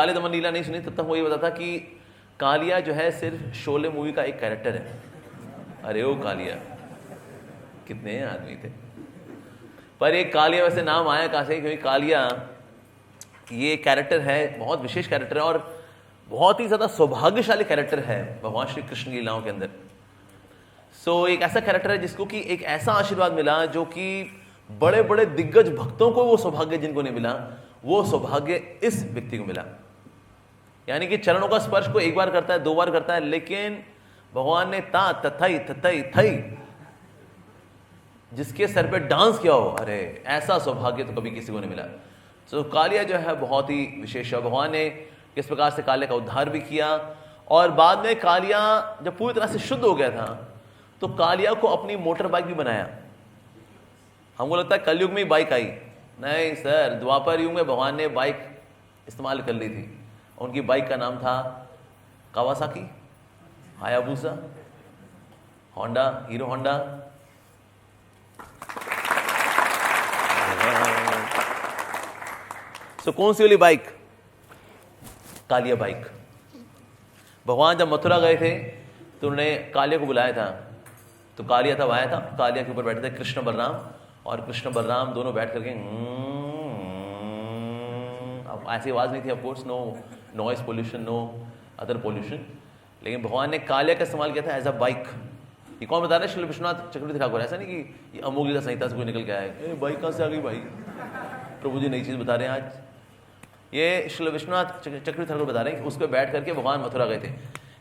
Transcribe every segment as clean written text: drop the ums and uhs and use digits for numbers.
काले दमन लीला नहीं सुनी तब तक वो ये बताता कि कालिया जो है सिर्फ शोले मूवी का एक कैरेक्टर है। अरे ओ कालिया, कितने आदमी थे, पर एक कालिया वैसे नाम आया कहाँ से, क्योंकि कालिया ये कैरेक्टर है, बहुत विशेष कैरेक्टर है और बहुत ही ज़्यादा सौभाग्यशाली कैरेक्टर है भगवान श्री कृष्ण लीलाओं के अंदर। सो एक ऐसा कैरेक्टर है जिसको कि एक ऐसा आशीर्वाद मिला जो कि बड़े बड़े दिग्गज भक्तों को वो सौभाग्य जिनको नहीं मिला, वो सौभाग्य इस व्यक्ति को मिला। यानी कि चरणों का स्पर्श को एक बार करता है, 2 बार करता है, लेकिन भगवान ने ता तथई तथई थई जिसके सर पे डांस किया हो, अरे ऐसा सौभाग्य तो कभी किसी को नहीं मिला। तो कालिया जो है बहुत ही विशेष है। भगवान ने किस प्रकार से कालिया का उद्धार भी किया और बाद में कालिया जब पूरी तरह से शुद्ध हो गया था तो कालिया को अपनी मोटर बाइक भी बनाया। हमको लगता है कलयुग में ही बाइक आई, नहीं सर, द्वापर युग में भगवान ने बाइक इस्तेमाल कर ली थी। उनकी बाइक का नाम था Kawasaki, Hayabusa, Honda, Hero Honda. So कौन सी वाली बाइक? कालिया बाइक। भगवान जब मथुरा गए थे तो उन्होंने कालिया को बुलाया था, तो कालिया तब आया था, कालिया के ऊपर बैठे थे कृष्ण बलराम, और कृष्ण बलराम दोनों बैठ करके अब ऐसी आवाज़ नहीं थी, of course, no noise pollution, no other pollution, लेकिन भगवान ने कालिया का इस्तेमाल किया था एज अ बाइक। ये कौन बता रहे हैं? श्री विश्वनाथ चक्रवर्ती ठाकुर। ऐसा नहीं कि ये अमोघ लीला संहिता से कोई निकल के आया है, बाइक कहाँ से आ गई भाई, प्रभु जी नई चीज़ बता रहे हैं आज। ये श्री विश्वनाथ चक्रवर्ती ठाकुर बता रहे हैं कि उस पर बैठ करके भगवान मथुरा गए थे।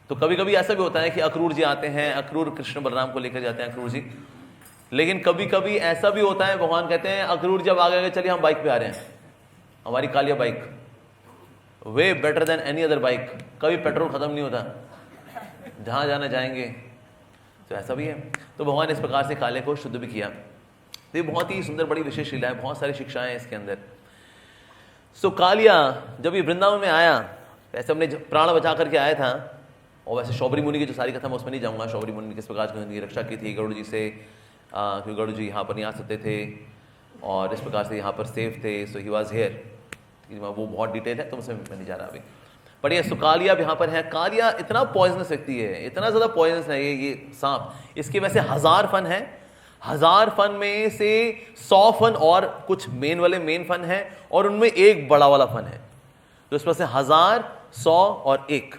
तो कभी कभी ऐसा भी होता है कि अक्रूर जी आते हैं, अक्रूर कृष्ण बलराम को लेकर जाते हैं अक्रूर जी, लेकिन कभी कभी ऐसा भी होता है भगवान कहते हैं अक्रूर जब आगे गए, चलिए हम बाइक पे आ रहे हैं, हमारी Kaliya bike way better than any other bike, कभी पेट्रोल खत्म नहीं होता, जहाँ जाना जाएंगे। तो ऐसा भी है। तो भगवान ने इस प्रकार से काले को शुद्ध भी किया। तो ये बहुत ही सुंदर बड़ी विशेष लीला है, बहुत सारी शिक्षाएं हैं इसके अंदर। सो कालिया जब ये वृंदावन में आया, ऐसे हमने प्राण बचा करके आया था, और वैसे शौबरी मुनि की जो सारी कथा मैं उसमें नहीं जाऊँगा, शौबरी मुनि ने किस प्रकार से उनकी रक्षा की थी गरुड़ जी से, क्योंकि गरुड़ जी यहाँ पर नहीं आ सकते थे और इस प्रकार से यहाँ पर सेफ थे। सो ही वॉज हेयर, वो बहुत डिटेल है तो उसमें मैं नहीं जा रहा अभी। पर ये कालिया भी यहाँ पर है। कालिया इतना पॉइजनस व्यक्ति है, इतना ज़्यादा पॉइजनस है ये सांप। इसके वैसे 1000 फन है, 1000 फन में से 100 फन और कुछ मेन वाले मेन फन है, और उनमें एक बड़ा वाला फन है। तो इस पर से 1000, 100 और 1,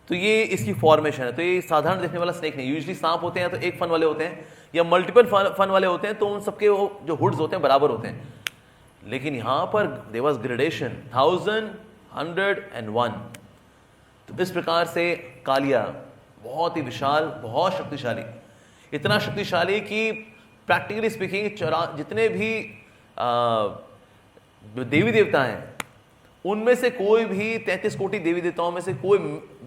तो ये इसकी फॉर्मेशन है। तो ये साधारण देखने वाला स्नेक नहीं। यूजुअली सांप होते हैं तो एक फन वाले होते हैं या मल्टीपल फन वाले होते हैं, तो उन सबके वो जो हुड्स होते हैं बराबर होते हैं। लेकिन यहाँ पर देयर वाज ग्रेडेशन 1101। तो इस प्रकार से कालिया बहुत ही विशाल, बहुत शक्तिशाली, इतना शक्तिशाली कि प्रैक्टिकली स्पीकिंग जितने भी देवी देवता हैं उनमें से कोई भी 33 कोटि देवी देवताओं में से कोई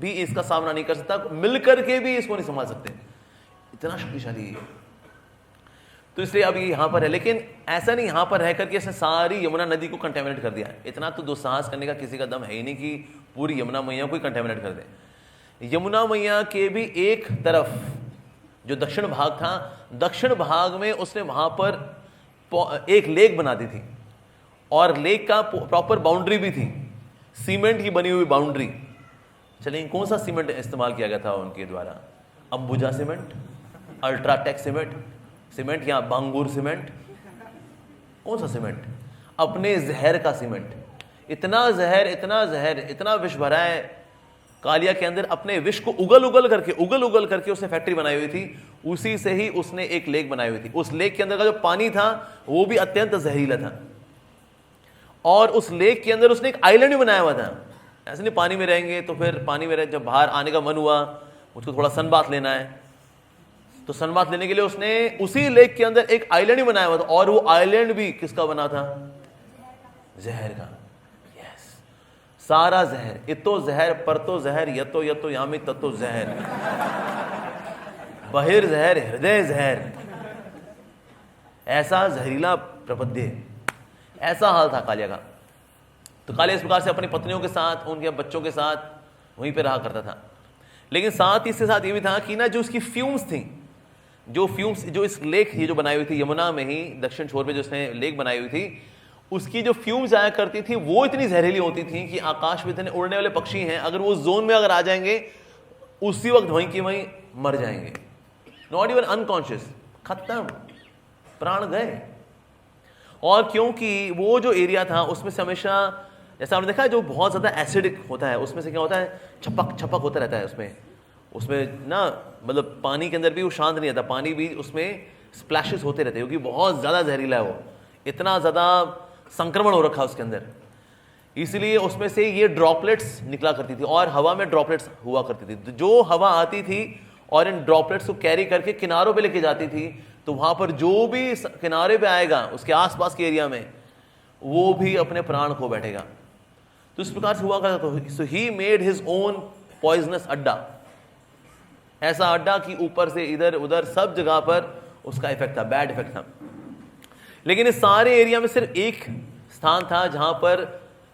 भी इसका सामना नहीं कर सकता, मिलकर के भी इसको नहीं संभाल सकते, इतना शक्तिशाली है। तो इसलिए अब ये यहाँ पर है, लेकिन ऐसा नहीं यहाँ पर रह करके इसने सारी यमुना नदी को कंटेमिनेट कर दिया। इतना तो दुस्साहस करने का किसी का दम है ही नहीं कि पूरी यमुना मैया को ही कंटेमिनेट कर दे। यमुना मैया के भी एक तरफ जो दक्षिण भाग था, दक्षिण भाग में उसने वहाँ पर एक लेक बना दी थी, और लेक का प्रॉपर बाउंड्री भी थी, सीमेंट की बनी हुई बाउंड्री। चलिए कौन सा सीमेंट इस्तेमाल किया गया था उनके द्वारा? अंबुजा सीमेंट, अल्ट्राटेक सीमेंट या बांगूर सीमेंट? कौन सा सीमेंट? अपने जहर का सीमेंट। इतना जहर, इतना जहर, इतना विष भरा है कालिया के अंदर, अपने विष को उगल उगल करके उसने फैक्ट्री बनाई हुई थी। उसी से ही उसने एक लेक बनाई हुई थी। उस लेक के अंदर का जो पानी था वो भी अत्यंत जहरीला था, और उस लेक के अंदर उसने एक आइलैंड भी बनाया हुआ था। ऐसे नहीं पानी में रहेंगे तो फिर पानी में जब बाहर आने का मन हुआ, मुझको थोड़ा सन बाथ लेना है, तो सन बाथ लेने के लिए उसने उसी लेक के अंदर एक आइलैंड ही बनाया हुआ था, और वो आइलैंड भी किसका बना था? जहर का। यस, सारा जहर, इतो जहर, परतो जहर, यतो यतो यामी ततो जहर, बहिर्जहर हृदय जहर। ऐसा जहरीला प्रपद्य, ऐसा हाल था कालिया का। तो कालिया इस प्रकार से अपनी पत्नियों के साथ, उनके बच्चों के साथ वहीं पे रहा करता था। लेकिन साथ ही इसके साथ ये भी था कि ना जो उसकी फ्यूम्स थी, जो इस लेक ये जो बनाई हुई थी यमुना में ही दक्षिण छोर पे जो उसने लेक बनाई हुई थी, उसकी जो फ्यूम्स आया करती थी वो इतनी जहरीली होती थी कि आकाश में इतने उड़ने वाले पक्षी हैं, अगर वो जोन में अगर आ जाएंगे उसी वक्त वहीं की वहीं मर जाएंगे, नॉट इवन अनकॉन्शियस, खत्म, प्राण गए। और क्योंकि वो जो एरिया था उसमें से हमेशा, जैसा आपने देखा है जो बहुत ज़्यादा एसिडिक होता है उसमें से क्या होता है, छपक छपक होता रहता है उसमें ना, मतलब पानी के अंदर भी वो शांत नहीं आता, पानी भी उसमें स्प्लैशेस होते रहते हैं, क्योंकि बहुत ज़्यादा जहरीला है वो, इतना ज़्यादा संक्रमण हो रखा है उसके अंदर, इसलिए उसमें से ये ड्रॉपलेट्स निकला करती थी और हवा में ड्रॉपलेट्स हुआ करती थी। जो हवा आती थी और इन ड्रॉपलेट्स को कैरी करके किनारों पे लेके जाती थी, तो वहाँ पर जो भी किनारे पे आएगा उसके आसपास के एरिया में वो भी अपने प्राण खो बैठेगा। तो इस प्रकार से हुआ करता था। So he made his own poisonous adda, ऐसा अड्डा कि ऊपर से इधर उधर सब जगह पर उसका इफेक्ट था, बैड इफेक्ट था। लेकिन इस सारे एरिया में सिर्फ एक स्थान था जहां पर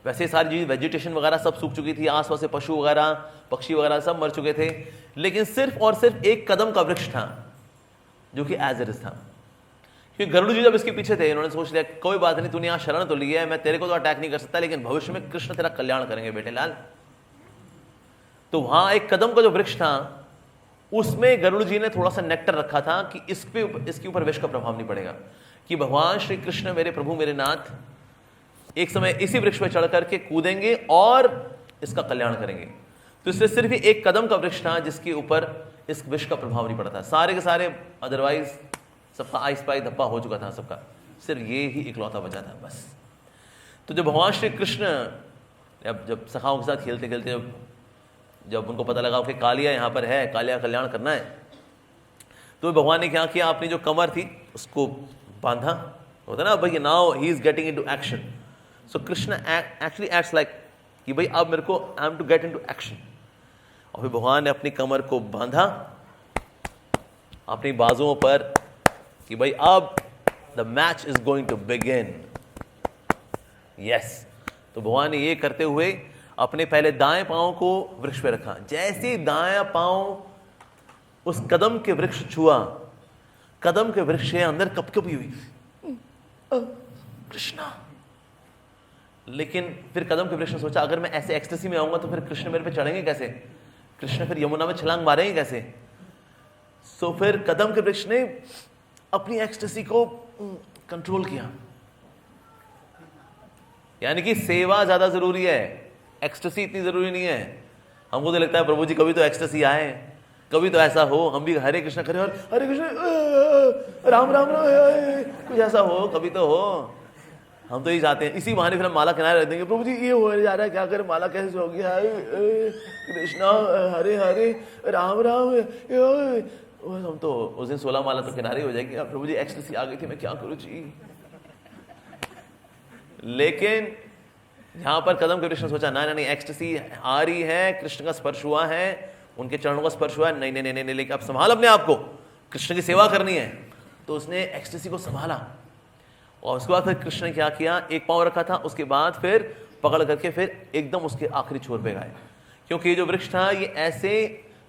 वैसे सारी चीज वेजिटेशन वगैरह सब सूख चुकी थी, आसपास से पशु वगैरह पक्षी वगैरह सब मर चुके थे, लेकिन सिर्फ और सिर्फ एक कदम का वृक्ष था जो कि एज इट इज था। क्योंकि गरुड़ जी जब इसके पीछे थे, इन्होंने सोच लिया कोई बात नहीं, तूने यहाँ शरण तो ली है, मैं तेरे को तो अटैक नहीं कर सकता, लेकिन भविष्य में कृष्ण तेरा कल्याण करेंगे बेटे लाल। तो वहां एक कदम का जो वृक्ष था उसमें गरुड़ जी ने थोड़ा सा नेक्टर रखा था कि इसके ऊपर विष का प्रभाव नहीं पड़ेगा, कि भगवान श्री कृष्ण मेरे प्रभु मेरे नाथ एक समय इसी वृक्ष पर चढ़ करके कूदेंगे और इसका कल्याण करेंगे। तो इसलिए सिर्फ ही एक कदम का वृक्ष था जिसके ऊपर इस विष का प्रभाव नहीं पड़ा था, सारे के सारे अदरवाइज सबका आइस पाई धप्पा हो चुका था सबका, सिर्फ ये ही इकलौता बचा था बस। तो जब भगवान श्री कृष्ण जब सखाओं के साथ खेलते खेलते जब उनको पता लगा कि कालिया यहाँ पर है, कालिया कल्याण करना है, तो भगवान ने क्या किया, अपनी जो कमर थी उसको बांधा, होता ना भाई, now he is getting into action. So Krishna actually acts like कि भाई अब मेरे को I am to get into action. और फिर भगवान ने अपनी कमर को बांधा अपनी बाजुओं पर कि भाई अब the match is going to begin. Yes, तो भगवान ने ये करते हुए अपने पहले दाएं पांव को वृक्ष पे रखा, जैसे ही दायां पांव उस कदम के वृक्ष छुआ, कदम के वृक्ष के अंदर कपकपी हुई कृष्णा। लेकिन फिर कदम के वृक्ष ने सोचा अगर मैं ऐसे एक्सटेसी में आऊंगा तो फिर कृष्ण मेरे पे चढ़ेंगे कैसे, कृष्ण फिर यमुना में छलांग मारेंगे कैसे। सो फिर कदम के वृक्ष ने अपनी एक्सटेसी को कंट्रोल किया, यानी कि सेवा ज्यादा जरूरी है, एक्सटेसी इतनी जरूरी नहीं है। हमको तो लगता है प्रभु जी कभी तो एक्सटेसी आए, कभी तो ऐसा हो हम भी हरे कृष्ण करें और हरे कृष्ण राम राम राम, कुछ ऐसा हो, कभी तो हो। हम तो यही चाहते हैं, इसी बहाने फिर हम माला किनारे रख देंगे, प्रभु जी ये हो जा रहा है, क्या करें, माला कैसे हो गया, कृष्णा हरे हरे राम राम। हम तो उस दिन 16 माला तो किनारे हो जाएगी, प्रभु जी एक्सटेसी आ गई थी, मैं क्या करूँ जी। लेकिन यहां पर कदम के कृष्ण सोचा ना नहीं, एक्सटेसी आ रही है, कृष्ण का स्पर्श हुआ है, उनके चरणों का स्पर्श हुआ है, नहीं नहीं नहीं नहीं, लेकिन अब संभाल अपने आप को, कृष्ण की सेवा करनी है। तो उसने एक्सटेसी को संभाला और उसके बाद फिर कृष्ण ने क्या किया, एक पांव रखा था, उसके बाद फिर पकड़ करके फिर एकदम उसके आखिरी छोर पे गए, क्योंकि ये जो वृक्ष था ये ऐसे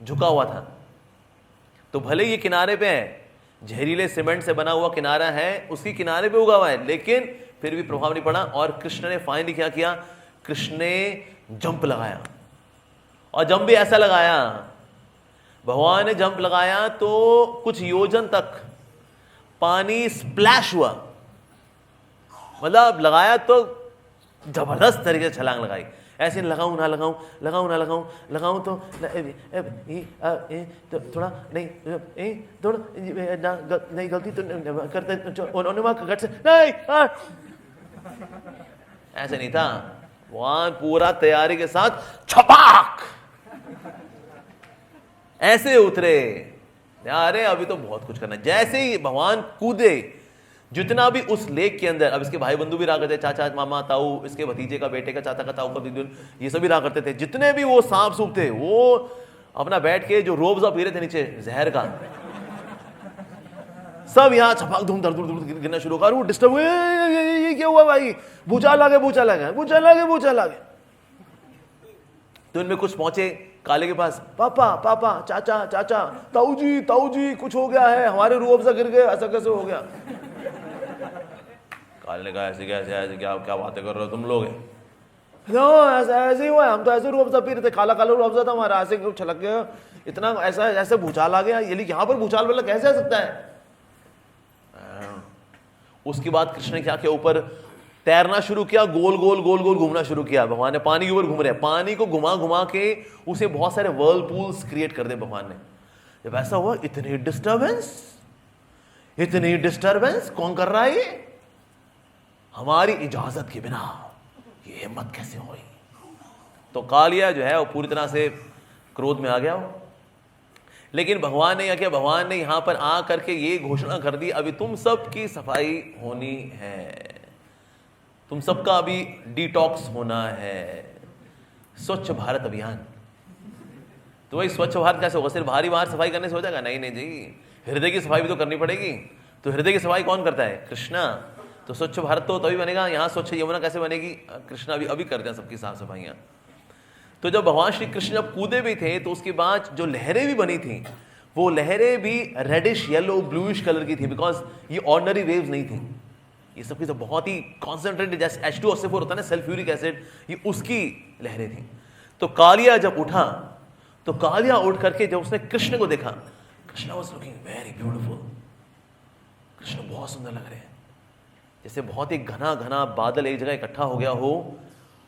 झुका हुआ था। तो भले ये किनारे पे है, जहरीले सीमेंट से बना हुआ किनारा है, उसकी किनारे पे उगा हुआ है, लेकिन फिर भी प्रभाव नहीं पड़ा। और कृष्ण ने फाइनली क्या किया, कृष्ण ने जंप लगाया, और जंप भी ऐसा लगाया, भगवान ने जंप लगाया तो कुछ योजन तक पानी स्प्लैश हुआ, मतलब लगाया तो जबरदस्त तरीके से छलांग लगाई, ऐसे लगाऊं ना लगाऊं, लगाऊं ना लगाऊं, लगाऊं तो थोड़ा नहीं, थोड़ा नहीं, गलती तो करते उन्होंने वहां गट से नहीं, ऐसे नहीं था, वहां पूरा तैयारी के साथ छपाक ऐसे उतरे। अरे अभी तो बहुत कुछ करना है। जैसे ही भगवान कूदे, जितना भी उस लेक के अंदर, अब इसके भाई बंधु भी रहा करते, चाचा मामा ताऊ, इसके भतीजे का बेटे का चाचा का ताऊ का, ये सभी रहा करते थे, जितने भी वो सांप सूप थे वो अपना बैठ के जो रोबजा पी रहे थे नीचे जहर का, सब यहाँ छपाक धूम धड़ गिरना शुरू कर, वो डिस्टर्ब हुए, ये क्या हुआ भाई, भूचाल आ गया, भूचाल आ गया, भूचाल आ गया, भूचाल आ गया। तो इनमें कुछ पहुंचे काले के पास, पापा पापा, चाचा चाचा, ताऊ जी कुछ हो गया है, हमारे रूह अफ़ज़ा गिर गए, ऐसा कैसे हो गया। काले ने कहा ऐसे कैसे, ऐसे क्या क्या बातें कर रहे हो तुम लोग? ऐसा ऐसे ही हुआ, हम तो ऐसे रूह अफ़ज़ा पी रहे थे, काला काला रूह अफ़ज़ा था हमारा, ऐसे छलक गया, इतना ऐसा ऐसे भूचाल आ गया। ये यहाँ पर भूचाल वाला कैसे आ सकता है? उसके बाद कृष्ण ने क्या किया, ऊपर तैरना शुरू किया, गोल गोल गोल गोल घूमना शुरू किया। भगवान ने पानी के ऊपर घूम रहे हैं, पानी को घुमा घुमा के उसे बहुत सारे वर्लपूल्स क्रिएट कर दे भगवान ने। जब ऐसा हुआ, इतनी डिस्टर्बेंस कौन कर रहा है? ये हमारी इजाजत के बिना ये हिम्मत कैसे हुई? तो कालिया जो है वो पूरी तरह से क्रोध में आ गया। लेकिन भगवान ने क्या किया, भगवान ने यहां पर आ करके ये घोषणा कर दी, अभी तुम सब की सफाई होनी है, तुम सबका अभी डिटॉक्स होना है, स्वच्छ भारत अभियान। तो वही स्वच्छ भारत कैसे होगा? सिर्फ बाहरी बाहर सफाई करने से हो जाएगा? नहीं नहीं जी, हृदय की सफाई भी तो करनी पड़ेगी। तो हृदय की सफाई कौन करता है? कृष्णा। तो स्वच्छ भारत तो तभी बनेगा। यहाँ स्वच्छ यमुना कैसे बनेगी? कृष्णा भी अभी करते हैं सबकी साफ सफाइयाँ। तो जब भगवान श्री कृष्ण जब कूदे भी थे तो उसके बाद जो लहरें भी बनी थी, वो लहरें भी रेडिश येलो ब्लूइश कलर की थी, बिकॉज ये ऑर्डिनरी वेव्स नहीं थी, ये सबकी सब बहुत ही कॉन्सेंट्रेटेड, जैसे H2SO4 होता है ना, सल्फ्यूरिक एसिड, ये उसकी लहरें थी। तो कालिया जब उठा, तो कालिया उठ करके जब उसने कृष्ण को देखा, Krishna was looking very beautiful, Krishna बहुत सुंदर लग रहे हैं, जैसे बहुत ही घना घना बादल एक जगह इकट्ठा हो गया हो,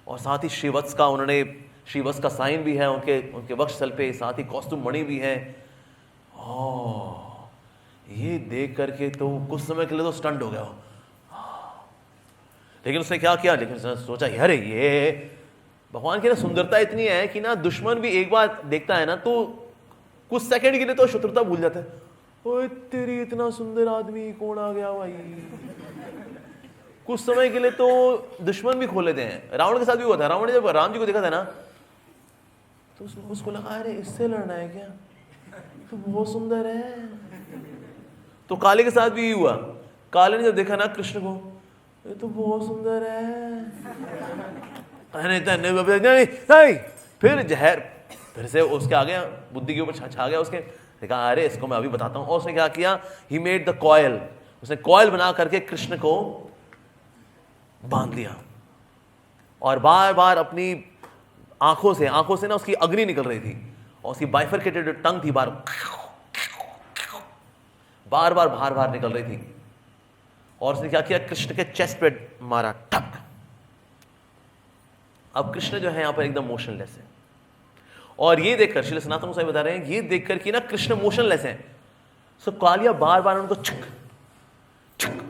और साथ ही श्रीवत्स का, उन्होंने श्रीवत्स का साइन भी है उनके वक्षस्थल पे, साथ ही कॉस्ट्यूम मणि भी है। ये देख करके तो कुछ समय के लिए तो स्टंट हो गया हो। लेकिन उसने क्या किया, लेकिन उसने सोचा यार ये भगवान की ना सुंदरता इतनी है कि ना दुश्मन भी एक बार देखता है ना तो कुछ सेकंड के लिए तो शत्रुता भूल जाता है। ओए तेरी, इतना सुंदर आदमी कौन आ गया भाई। कुछ समय के लिए तो दुश्मन भी खो लेते हैं। रावण के साथ भी हुआ था। रावण ने जब राम जी को देखा था ना तो उसको लगा अरे इससे लड़ना है क्या, तो बहुत सुंदर है। तो काले के साथ भी हुआ। काले ने जब देखा ना कृष्ण को, ये तो बहुत सुंदर है, नहीं। फिर जहर फिर से उसके आ गया, बुद्धि के ऊपर छा गया उसके। देखा अरे इसको मैं अभी बताता हूँ। और उसने क्या किया, ही मेड द कॉयल, उसने कॉयल बना करके कृष्ण को बांध लिया, और बार बार अपनी आंखों से ना उसकी अग्नि निकल रही थी, और उसकी बाइफरकेटेड टंग थी, बार बार निकल रही थी। और उसने क्या किया, कृष्ण के चेस्ट पे मारा, टक। अब कृष्ण जो है यहां पर एकदम मोशनलेस है, और ये देखकर श्री सनातन गोसाई बता रहे हैं, ये देखकर कि ना कृष्ण मोशनलेस है, सो कालिया बार बार उनको छुक छुक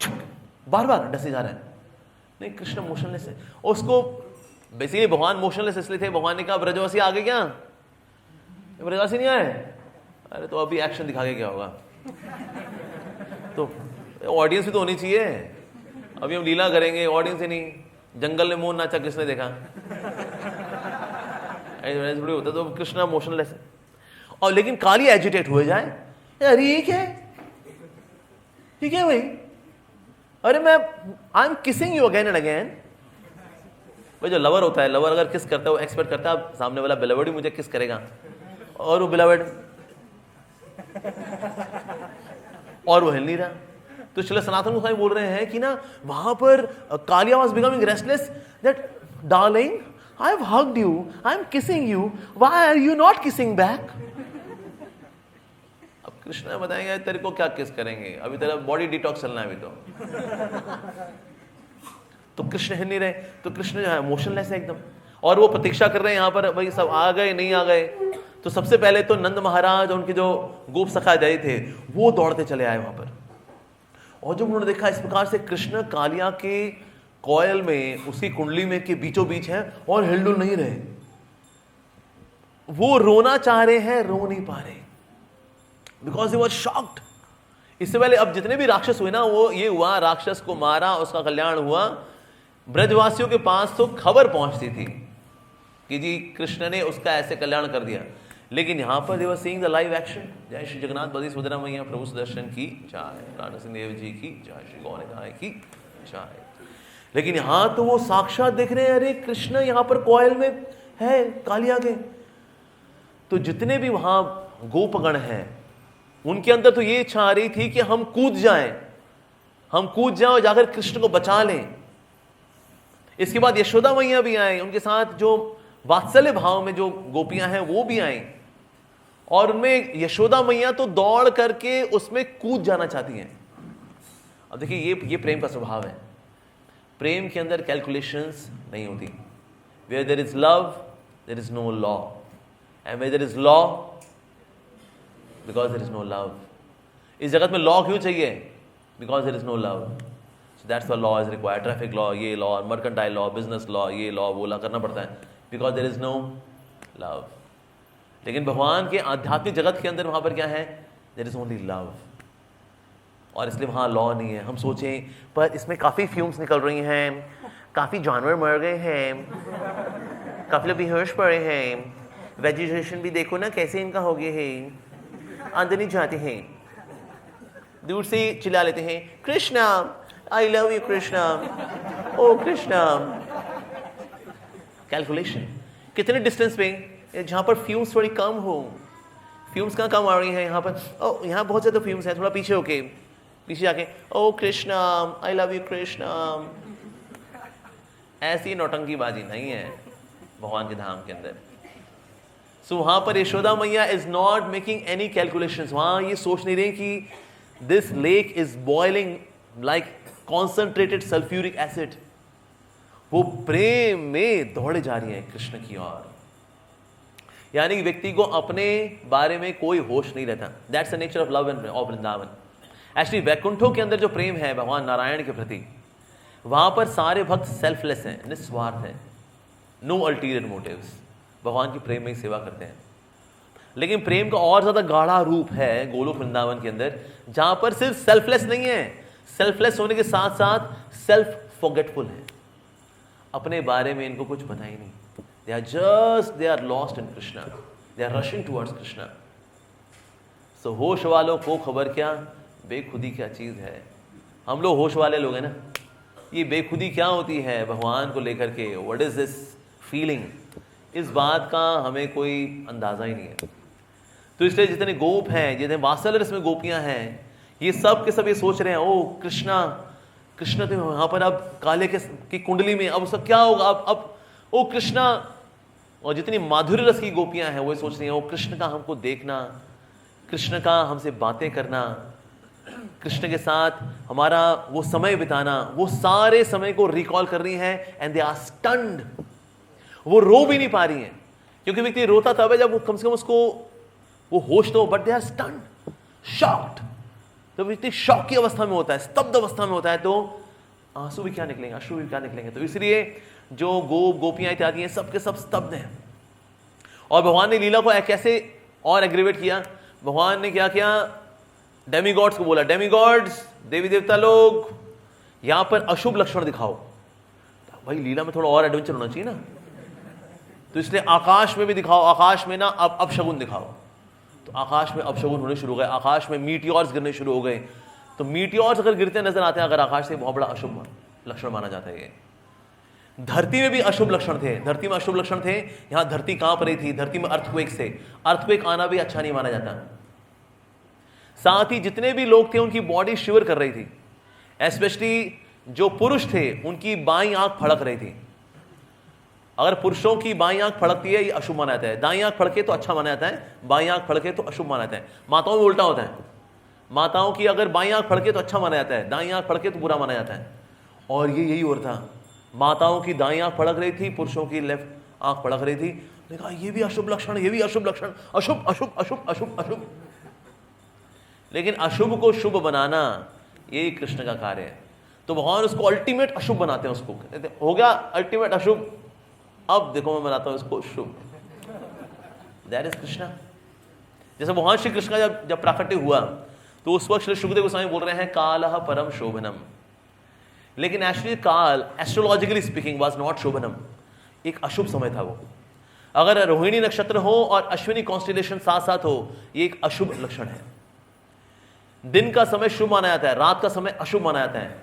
छुक बार बार डसे जा रहा है। नहीं, कृष्ण मोशनलेस है। और उसको बेसिकली भगवान मोशनलेस इसलिए थे, भगवान ने कहा ब्रजवासी आ गए क्या, ब्रजवासी नहीं आए, अरे तो अभी एक्शन दिखा के क्या होगा, तो ऑडियंस भी तो होनी चाहिए। अभी हम लीला करेंगे, ऑडियंस ही नहीं। जंगल में मोर नाचा किसने देखा, ऐसे थोड़ी होता। तो कृष्ण मोशनलेस है। और लेकिन काली एजिटेट हुए जाए, अरे ये क्या है, ठीक है भाई, अरे मैं आई am kissing you again and again. भाई जो लवर होता है, लवर अगर किस करता है वो एक्सपेक्ट करता है सामने वाला बिलवर्ड ही मुझे किस करेगा, और वो बिलवर्ड और वो हिल नहीं रहा। तो चलो सनातन गोसाई बोल रहे हैं कि ना वहां पर Kaliya was becoming restless, that darling I have hugged you, I am kissing you, why are you not kissing back. अब कृष्ण बताएंगे तेरे को क्या किस करेंगे, अभी तेरा बॉडी डिटॉक्स चलना है अभी तो कृष्ण हिल नहीं रहे। तो कृष्ण जो है मोशनलेस है एकदम, और वो प्रतीक्षा कर रहे हैं यहाँ पर, भाई सब आ गए नहीं आ गए। तो सबसे पहले तो नंद महाराज और उनके जो गोप सखा जाए थे वो दौड़ते चले आए वहां पर, और जब उन्होंने देखा इस प्रकार से कृष्ण कालिया के कॉयल में, उसकी कुंडली में के बीचों बीच है और हिलडुल नहीं रहे, वो रोना चाह रहे हैं, रो नहीं पा रहे, बिकॉज ही वाज शॉक्ड। इससे पहले अब जितने भी राक्षस हुए ना, वो ये हुआ राक्षस को मारा, उसका कल्याण हुआ, ब्रजवासियों के पास तो खबर पहुंचती थी कि जी कृष्ण ने उसका ऐसे कल्याण कर दिया। लेकिन यहां पर they were seeing the live action. जय श्री जगन्नाथ बलदेव सुभद्रा मैया प्रभु सुदर्शन की जय, प्राण सिंह देव जी की जय, श्री गौर की जय। लेकिन यहां तो वो साक्षात देख रहे हैं, अरे कृष्ण यहां पर कॉयल में है कालिया के। तो जितने भी वहां गोपगण हैं उनके अंदर तो ये इच्छा आ रही थी कि हम कूद जाएं, हम कूद जाएं और जाकर कृष्ण को बचा लें। इसके बाद यशोदा मैया भी आए, उनके साथ जो वात्सल्य भाव में जो गोपियां हैं वो भी आई, और उनमें यशोदा मैया तो दौड़ करके उसमें कूद जाना चाहती हैं। अब देखिए ये प्रेम का स्वभाव है। प्रेम के अंदर कैलकुलेशंस नहीं होती। Where there is love there is no law, and where there is law because there is no love. इस जगत में लॉ क्यों चाहिए? Because there is no love. So that's why law is required. Traffic law, ये law, mercantile law, business law, ये law वो law करना पड़ता है, because there is no love. लेकिन भगवान के आध्यात्मिक जगत के अंदर वहां पर क्या है? देयर इज ओनली लव, और इसलिए वहाँ लॉ नहीं है। हम सोचें पर इसमें काफ़ी फ्यूम्स निकल रही हैं, काफ़ी जानवर मर गए हैं, काफ़ी लोग बेहोश पड़े हैं, वेजिटेशन भी देखो ना कैसे इनका हो गया है, अंदर नहीं जाते हैं, दूर से चिल्ला लेते हैं Krishna I love you Krishna, ओ कृष्णा। कैलकुलेशन कितने डिस्टेंस पे, जहाँ पर फ्यूम्स थोड़ी कम हो, फ्यूम्स कहाँ कम आ रही हैं यहाँ पर, ओ यहाँ बहुत ज़्यादा फ्यूम्स हैं, थोड़ा पीछे होके, पीछे जाके ओ Krishna I love you Krishna. ऐसी नौटंकीबाजी नहीं है भगवान के धाम के अंदर। सो वहां पर यशोदा मैया is not making any calculations. वहां ये सोच नहीं रहे कि this lake is boiling like concentrated sulphuric acid. वो प्रेम में दौड़े जा रही हैं कृष्ण की ओर। यानी कि व्यक्ति को अपने बारे में कोई होश नहीं रहता। That's the nature of love and of Vrindavan. Actually वैकुंठों के अंदर जो प्रेम है भगवान नारायण के प्रति, वहां पर सारे भक्त सेल्फलेस हैं, निस्वार्थ हैं, नो अल्टीरियर मोटिव्स, भगवान की प्रेम में ही सेवा करते हैं। लेकिन प्रेम का और ज्यादा गाढ़ा रूप है गोलोक वृंदावन के अंदर, जहां पर सिर्फ सेल्फलेस नहीं है, सेल्फलेस होने के साथ साथ सेल्फ फॉरगेटफुल है। अपने बारे में इनको कुछ पता ही नहीं। they are lost in Krishna, they are rushing towards Krishna। So होश वालों को खबर क्या, बेखुदी क्या चीज है। हम लोग होश वाले लोग हैं ना, ये बेखुदी क्या होती है भगवान को लेकर के, व्हाट इज दिस फीलिंग, इस बात का हमें कोई अंदाजा ही नहीं है। तो इसलिए जितने गोप हैं, जितने वात्सल्य रस में गोपियां हैं, ये सब के सब ये सोच रहे हैं ओ कृष्णा, कृष्ण तो यहाँ पर अब काले की कुंडली में, अब उसका क्या होगा, अब ओ कृष्णा। और जितनी माधुर्य रस की गोपियां हैं वो सोच रही हैं ओ कृष्ण का हमको देखना, कृष्ण का हमसे बातें करना, कृष्ण के साथ हमारा वो समय बिताना, वो सारे समय को रिकॉल कर रही हैं। And they are stunned. वो रो भी नहीं पा रही हैं, क्योंकि व्यक्ति रोता तब है जब वो कम से कम उसको वो होश तो, but they are stunned, shocked. तो व्यक्ति शॉक की अवस्था में होता है, स्तब्ध अवस्था में होता है, तो आंसू भी क्या निकलेंगे, अश्रु भी क्या निकलेंगे। तो इसलिए जो गोपियां इत्यादि हैं सबके सब स्तब्ध हैं। और भगवान ने लीला को कैसे और एग्रीवेट किया, भगवान ने क्या किया, डेमीगॉड्स को बोला, डेमीगॉड्स देवी देवता लोग यहां पर अशुभ लक्षण दिखाओ। तो भाई लीला में थोड़ा और एडवेंचर होना चाहिए ना, तो इसलिए आकाश में भी दिखाओ, आकाश में ना अब अपशगुन दिखाओ। तो आकाश में अपशगुन होने शुरू हो गए, आकाश में मीटियोर्स गिरने शुरू हो गए। तो मीटियोर्स अगर गिरते नजर आते हैं अगर आकाश से, बहुत बड़ा अशुभ लक्षण माना जाता है। ये धरती में भी अशुभ लक्षण थे, धरती में अशुभ लक्षण थे। यहां धरती कांप रही थी, धरती में अर्थक्वेक से, अर्थक्वेक आना भी अच्छा नहीं माना जाता। साथ ही जितने भी लोग थे उनकी बॉडी शिवर कर रही थी, एस्पेशली जो पुरुष थे उनकी बाईं आंख फड़क रही थी। अगर पुरुषों की बाईं आंख फड़कती है ये अशुभ माना जाता है, दाईं आंख फड़के तो अच्छा माना जाता है, बाईं आंख फड़के तो अशुभ माना जाता है। माताओं में उल्टा होता है, माताओं की अगर बाईं आंख फड़के तो अच्छा माना जाता है, दाईं आंख फड़के तो बुरा माना जाता है। और ये यही हो रहा था, माताओं की दाईं आंख फड़क रही थी, पुरुषों की लेफ्ट आंख फड़क रही थी। ने कहा ये भी अशुभ लक्षण, ये भी अशुभ लक्षण, अशुभ अशुभ अशुभ अशुभ अशुभ। लेकिन अशुभ को शुभ बनाना ये कृष्ण का कार्य है। तो भगवान उसको अल्टीमेट अशुभ बनाते हैं, उसको हो गया अल्टीमेट अशुभ, अब देखो मैं बनाता हूं इसको शुभ। That is Krishna. जैसे भगवान श्री कृष्ण का जब प्राकट्य हुआ तो उस वक्त श्री सुखदेव गोस्वामी बोल रहे हैं कालः परम शोभनम। लेकिन एक्चुअली काल एस्ट्रोलॉजिकली स्पीकिंग वाज नॉट शोभनम, एक अशुभ समय था वो। अगर रोहिणी नक्षत्र हो और अश्विनी कॉन्स्टिलेशन साथ साथ हो, ये एक अशुभ लक्षण है। दिन का समय शुभ माना जाता है, रात का समय अशुभ माना जाता है।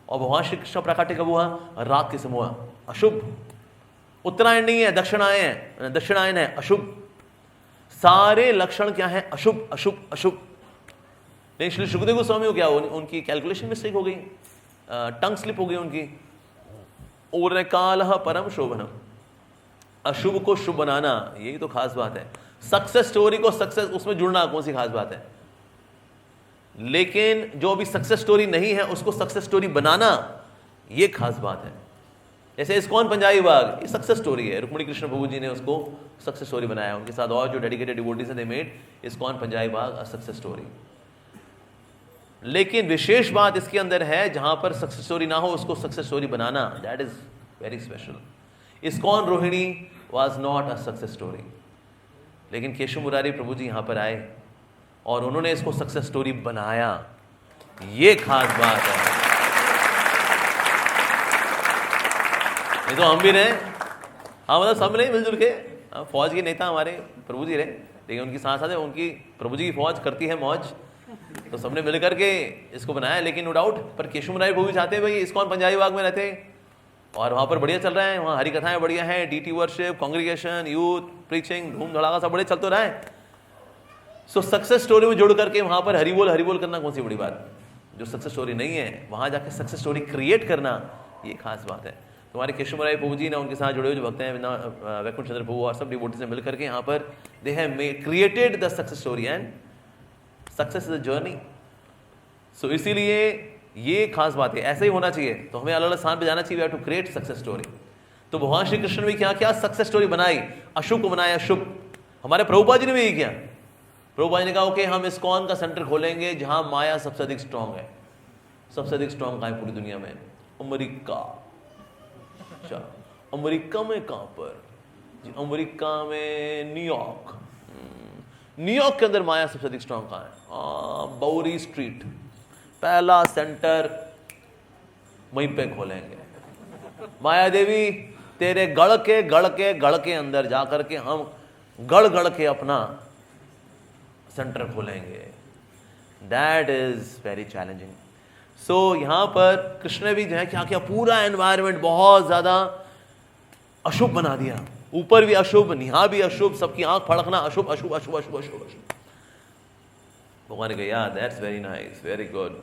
और भगवान श्री कृष्ण प्राकट्य कब हुआ, रात के समय हुआ, अशुभ। उत्तरायण नहीं है, दक्षिणायन है, अशुभ। सारे लक्षण क्या है, अशुभ अशुभ अशुभ। लेकिन श्री सुखदेव गोस्वामी को क्या हो, उनकी कैलकुलेशन मिस्टेक हो गई, टंग स्लिप हो गई उनकी, और कालह परम शोभनम, अशुभ को शुभ बनाना, यही तो खास बात है। सक्सेस स्टोरी को सक्सेस, उसमें जुड़ना कौन सी खास बात है, लेकिन जो अभी सक्सेस स्टोरी नहीं है उसको सक्सेस स्टोरी बनाना, ये खास बात है। जैसे इस्कॉन पंजाबी बाग, ये सक्सेस स्टोरी है, रुक्मिणी कृष्ण प्रभु जी ने उसको सक्सेस स्टोरी बनाया, उनके साथ और जो डेडिकेटेड डिवोटीज हैं, they made ISKCON Punjabi Bagh a success story. लेकिन विशेष बात इसके अंदर है, जहां पर सक्सेस स्टोरी ना हो उसको success story banana, that is very special. ISKCON Rohini was not a success story, लेकिन केशव मुरारी प्रभु जी यहां पर आए और उन्होंने इसको सक्सेस स्टोरी बनाया, ये खास बात है। नहीं तो हम भी रहे, हाँ मतलब सब नहीं मिलजुल के, फौज के नेता हमारे प्रभु जी रहे, लेकिन उनकी साथ साथ उनकी प्रभु जी की फौज करती है मौज, तो सबने मिल करके इसको बनाया। लेकिन नो डाउट, पर केशव मुरारी प्रभु चाहते हैं भाई इस्कॉन पंजाबी बाग में रहते और वहाँ पर बढ़िया चल रहा है, वहाँ हरी कथाएं बढ़िया हैं, deity worship, congregation, youth, preaching, धूम धड़ाका सब बड़े चलते रहा है। सो सक्सेस स्टोरी में जुड़ करके वहाँ पर हरी बोल करना कौन सी बड़ी बात, जो सक्सेस स्टोरी नहीं है वहाँ जाके सक्सेस स्टोरी क्रिएट करना, ये खास बात है। तुम्हारे केशव मुरारी प्रभु जी ने उनके साथ जुड़े हुए जो भक्त हैं, वैकुंठ चंद्र प्रभु और सब डिवोटीज ने मिल करके यहाँ पर they have created the success story, and success is a journey. So इसीलिए ये खास बात है, ऐसे ही होना चाहिए। तो हमें अलग अलग स्थान पे जाना चाहिए, we have to create success story. तो भगवान श्री कृष्ण ने भी क्या क्या सक्सेस स्टोरी बनाई, अशुभ को बनाया शुभ। हमारे प्रभुपाद जी ने भी यही किया। प्रभुपाद जी ने कहा ओके हम इस्कॉन का सेंटर खोलेंगे जहां माया सबसे अधिक स्ट्रांग है। सबसे अधिक स्ट्रांग कहाँ है पूरी दुनिया में? अमेरिका। अच्छा, अमेरिका में कहाँ पर जी? अमेरिका में न्यूयॉर्क। न्यूयॉर्क के अंदर माया सबसे अधिक स्ट्रांग कहाँ है? बाउरी स्ट्रीट, पहला सेंटर वहीं पे खोलेंगे। माया देवी तेरे गढ़ के अंदर जाकर के हम गढ़ के अपना सेंटर खोलेंगे। That is very challenging. So यहां पर कृष्ण ने भी जो है क्या किया, पूरा एनवायरनमेंट बहुत ज्यादा अशुभ बना दिया। ऊपर भी अशुभ, यहां भी अशुभ, सबकी आंख फड़कना, अशुभ अशुभ अशुभ अशुभ अशुभ अशुभ। भगवान ने कहा that's very nice, very good.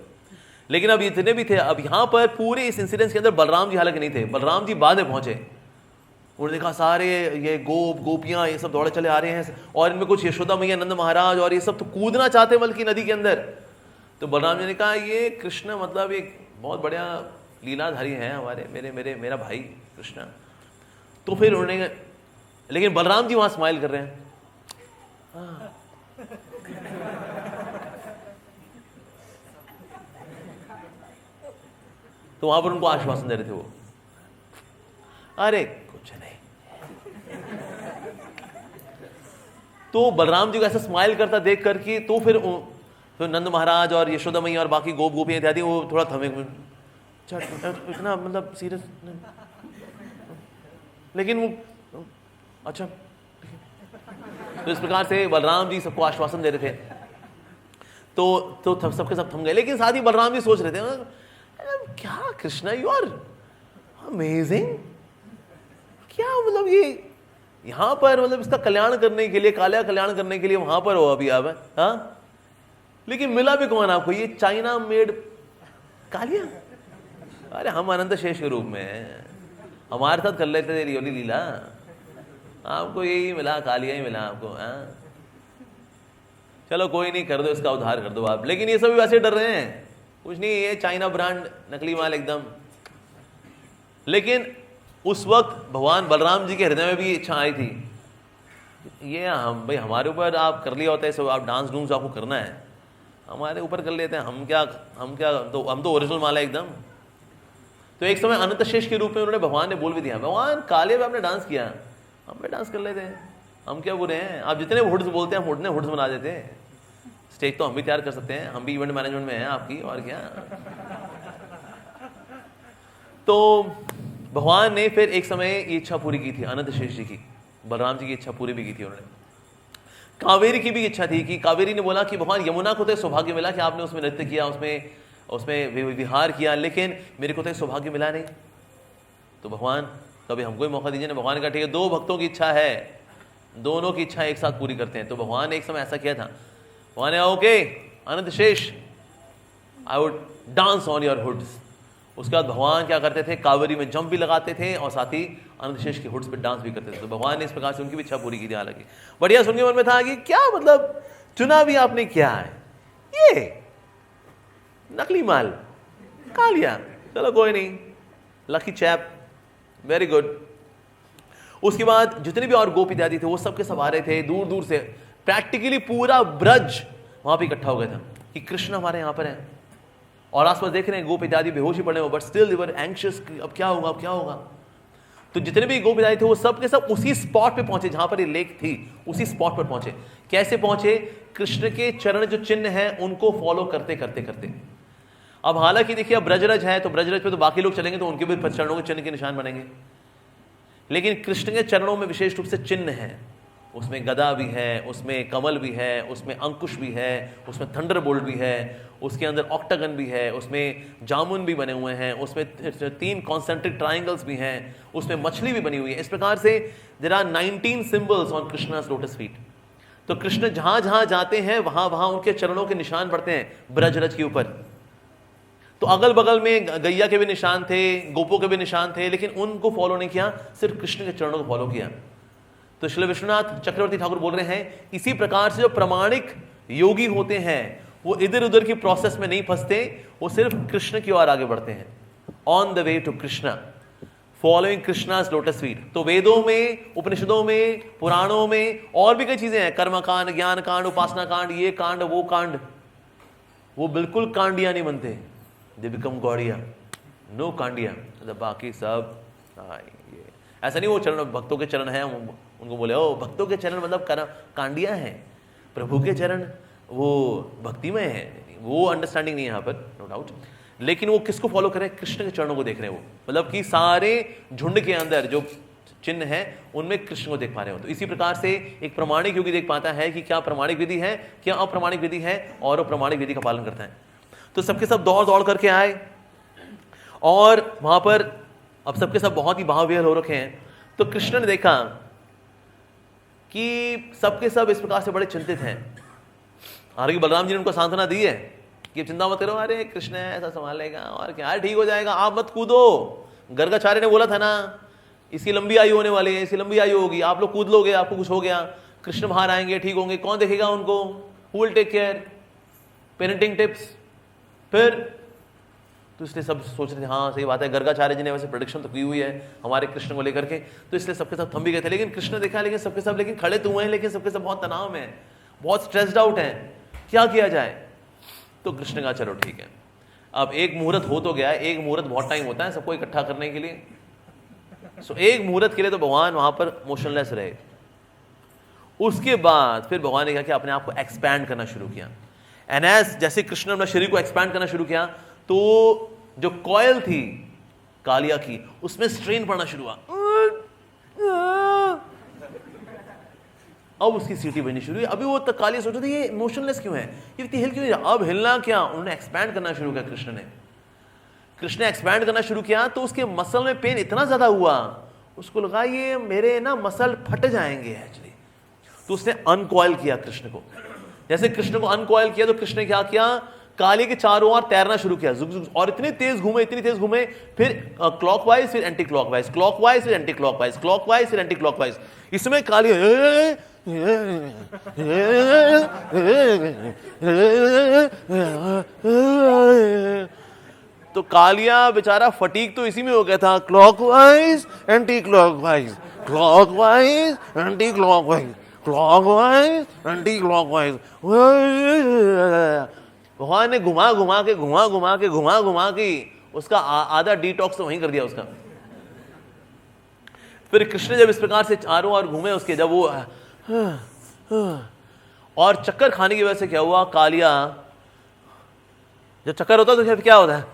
लेकिन अब इतने भी थे, अब यहां पर पूरे इस इंसिडेंस के अंदर बलराम जी हालांकि नहीं थे। बलराम जी बाद में पहुंचे। उन्होंने देखा सारे ये गोपियां ये सब दौड़े चले आ रहे हैं और इनमें कुछ यशोदा मैया, नंद महाराज और ये सब तो कूदना चाहते बल्कि नदी के अंदर। तो बलराम जी ने कहा ये कृष्ण मतलब एक बहुत बढ़िया लीलाधारी है हमारे, मेरा भाई कृष्ण। तो फिर उन्होंने, लेकिन बलराम जी वहां स्माइल कर रहे हैं। तो वहां पर उनको आश्वासन दे रहे थे वो, अरे कुछ नहीं। तो बलराम जी को ऐसा स्माइल करता देख करके तो फिर नंद महाराज और यशोदा मैया और बाकी गोपियां इत्यादि वो थोड़ा थमे, इतना मतलब सीरियस। लेकिन वो अच्छा, तो इस प्रकार से बलराम जी सबको आश्वासन दे रहे थे। तो सबके सब थम गए। लेकिन साथ ही बलराम जी सोच रहे थे क्या कृष्णा यू आर अमेजिंग, क्या मतलब ये यहां पर मतलब इसका कल्याण करने के लिए, कालिया कल्याण करने के लिए वहां पर हो अभी आप, हाँ? लेकिन मिला भी कौन आपको? ये चाइना मेड कालिया। अरे हम अनंत शेष के रूप में हैं, हमारे साथ कर लेते थे रियोली लीला, आपको यही मिला, कालिया ही मिला आपको, हाँ? चलो कोई नहीं, कर दो इसका उद्धार कर दो आप। लेकिन ये सब वैसे डर रहे हैं, कुछ नहीं, ये चाइना ब्रांड नकली माल एकदम। लेकिन उस वक्त भगवान बलराम जी के हृदय में भी इच्छा आई थी, ये हम भाई हमारे ऊपर आप कर लिया होता है सब, आप डांस डूंस आपको करना है, हमारे ऊपर कर लेते हैं, हम क्या तो हम तो ओरिजिनल माल है एकदम। तो एक समय अनंत शेष के रूप में उन्होंने, भगवान ने बोल भी दिया, भगवान काले पे आपने डांस किया, हम पे डांस कर लेते हैं, हम क्या बुरे हैं? आप जितने हुड्स बोलते हैं हम उतने हुड्स बना देते हैं। स्टेज तो हम भी तैयार कर सकते हैं, हम भी इवेंट मैनेजमेंट में हैं आपकी, और क्या। तो भगवान ने फिर एक समय ये इच्छा पूरी की थी अनंत शेष जी की, बलराम जी की इच्छा पूरी भी की थी उन्होंने। कावेरी की भी इच्छा थी कि कावेरी ने बोला कि भगवान यमुना को तो सौभाग्य मिला कि आपने उसमें नृत्य किया, उसमें विहार किया, लेकिन मेरे को तो सौभाग्य मिला नहीं। तो भगवान कभी हमको ही मौका दीजिए ना। भगवान का ठीक है, दो भक्तों की इच्छा है, दोनों की इच्छा एक साथ पूरी करते हैं। तो भगवान ने एक समय ऐसा किया था, भगवान ने ओके अनंत शेष, I would dance on your hoods. उसके बाद भगवान क्या करते थे, कावेरी में जंप भी लगाते थे और साथ ही अनंत शेष के हुड्स पे डांस भी करते थे। तो भगवान ने इस प्रकार से उनकी भी इच्छा पूरी की थी। हालांकि बढ़िया सुन के मन में था कि क्या मतलब चुना भी आपने क्या है, ये नकली माल खा लिया, चलो कोई नहीं, लकी चैप, वेरी गुड। उसके बाद जितने भी और गोप इत्यादि थे वो सब के सब आ रहे थे दूर दूर से, प्रैक्टिकली पूरा ब्रज वहां पे इकट्ठा हो गया था कि कृष्ण हमारे यहाँ पर है। और आसपास देख रहे हैं गोप इत्यादि बेहोश ही पड़े हो, but still they were anxious, अब क्या होगा, अब क्या होगा। तो जितने भी गोप इत्यादि थे वो सब के सब उसी स्पॉट पे पहुंचे जहां पर ये लेक थी, उसी स्पॉट पर पहुंचे। कैसे पहुंचे, कृष्ण के चरण जो चिन्ह हैं उनको फॉलो करते करते करते। अब हालांकि देखिए अब ब्रजरज है तो ब्रजरज पे तो बाकी लोग चलेंगे तो उनके भी चरणों के चिन्ह के निशान बनेंगे, लेकिन कृष्ण के चरणों में विशेष रूप से चिन्ह है। उसमें गदा भी है, उसमें कमल भी है, उसमें अंकुश भी है, उसमें थंडरबोल्ट भी है, उसके अंदर ऑक्टागन भी है, उसमें जामुन भी बने हुए हैं, उसमें 3 कॉन्सेंट्रिक ट्राइंगल्स भी हैं, उसमें मछली भी बनी हुई है। इस प्रकार से there are 19 symbols on Krishna's lotus feet. तो कृष्ण जहां जहां जाते हैं वहां वहां उनके चरणों के निशान पड़ते हैं ब्रजरज के ऊपर। तो अगल बगल में गैया के भी निशान थे, गोपों के भी निशान थे, लेकिन उनको फॉलो नहीं किया, सिर्फ कृष्ण के चरणों को फॉलो किया। तो श्री विश्वनाथ चक्रवर्ती ठाकुर बोल रहे हैं इसी प्रकार से जो प्रामाणिक योगी होते हैं वो इधर उधर की प्रोसेस में नहीं फंसते, वो सिर्फ कृष्ण की ओर आगे बढ़ते हैं, on the way to Krishna, following Krishna's lotus feet. तो वेदों में, उपनिषदों में, पुराणों में और भी कई चीजें हैं, कर्म कांड, ज्ञान कांड, उपासना कांड, ये कांड वो कांड, वो बिल्कुल कांडिया नहीं बनते, दे बिकम गौड़िया, नो कांडिया। बाकी सब ये ऐसा नहीं वो चरण भक्तों के चरण हैं उनको बोले ओ भक्तों के चरण मतलब कांडिया हैं, प्रभु के चरण वो भक्तिमय है, वो अंडरस्टैंडिंग नहीं है यहाँ पर, नो डाउट। लेकिन वो किसको फॉलो करें, कृष्ण के चरणों को देख रहे हैं वो, मतलब कि सारे झुंड के अंदर जो चिन्ह है उनमें कृष्ण को देख पा रहे हो। तो इसी प्रकार से एक प्रामाणिक योगी देख पाता है कि क्या प्रामाणिक विधि है, क्या अप्रामाणिक विधि है, और वो प्रामाणिक विधि का पालन करता है। तो सबके सब दौड़ दौड़ करके आए और वहां पर अब सबके सब बहुत ही भावविहल हो रखे हैं। तो कृष्ण ने देखा कि सबके सब इस प्रकार से बड़े चिंतित हैं। हालांकि बलराम जी ने उनको सांत्वना दी है कि चिंता मत करो, अरे कृष्ण है ऐसा संभालेगा और क्या, ठीक हो जाएगा, आप मत कूदो। गर्गाचार्य ने बोला था ना इसकी लंबी आयु होने वाली है, इसकी लंबी आयु होगी, आप लोग कूद लोगे, आपको कुछ हो गया, कृष्ण बाहर आएंगे, ठीक होंगे, कौन देखेगा उनको, who will take care, parenting tips. फिर तो इसलिए सब सोच रहे थे हाँ सही बात है, गर्गाचार्य जी ने वैसे प्रेडिक्शन तो की हुई है हमारे कृष्ण को लेकर के, तो इसलिए सबके सब थम भी गए थे। लेकिन कृष्ण देखा, लेकिन सबके सब लेकिन खड़े तो हुए हैं, लेकिन सबके सब बहुत तनाव में है, बहुत स्ट्रेस्ड आउट हैं, क्या किया जाए। तो कृष्ण कहा चलो ठीक है, अब एक मुहूर्त हो तो गया है, एक मुहूर्त बहुत टाइम होता है सबको इकट्ठा करने के लिए। सो एक मुहूर्त के लिए तो भगवान वहां पर मोशनलेस रहे। उसके बाद फिर भगवान ने कहा कि अपने आप को एक्सपैंड करना शुरू किया। एंड एज जैसे कृष्ण ने अपना शरीर को एक्सपैंड करना शुरू किया तो जो कॉयल थी कालिया की उसमें स्ट्रेन पड़ना शुरू हुआ, अब उसकी सीटी बजनी शुरू हुई। अभी वो तक कालिया सोच रही थी ये मोशनलेस क्यों है, ये इतनी हिल क्यों है, अब हिलना क्या, उन्होंने एक्सपैंड करना शुरू किया। कृष्ण ने एक्सपैंड करना शुरू किया तो उसके मसल में पेन इतना ज्यादा हुआ, उसको लगा ये मेरे ना मसल फट जाएंगे एक्चुअली। तो उसने अनकॉयल किया कृष्ण को। जैसे कृष्ण को अनकॉयल किया तो कृष्ण ने क्या किया, काली के चारों ओर तैरना शुरू किया, जुग जुग, और इतनी तेज घूमे, फिर क्लॉकवाइज, फिर एंटी क्लॉकवाइज, क्लॉकवाइज फिर एंटी क्लॉकवाइज, क्लॉकवाइज फिर एंटी क्लॉकवाइज। इसमें काली तो कालिया बेचारा फटीक तो इसी में हो गया था, clockwise anti clockwise, clockwise anti clockwise, clockwise anti clockwise. भगवान ने घुमा घुमा के उसका आधा डिटॉक्स तो वहीं कर दिया उसका। फिर कृष्ण जब इस प्रकार से चारों ओर घूमे उसके, जब वो और चक्कर खाने की वजह से क्या हुआ, कालिया जब चक्कर होता है तो क्या होता है,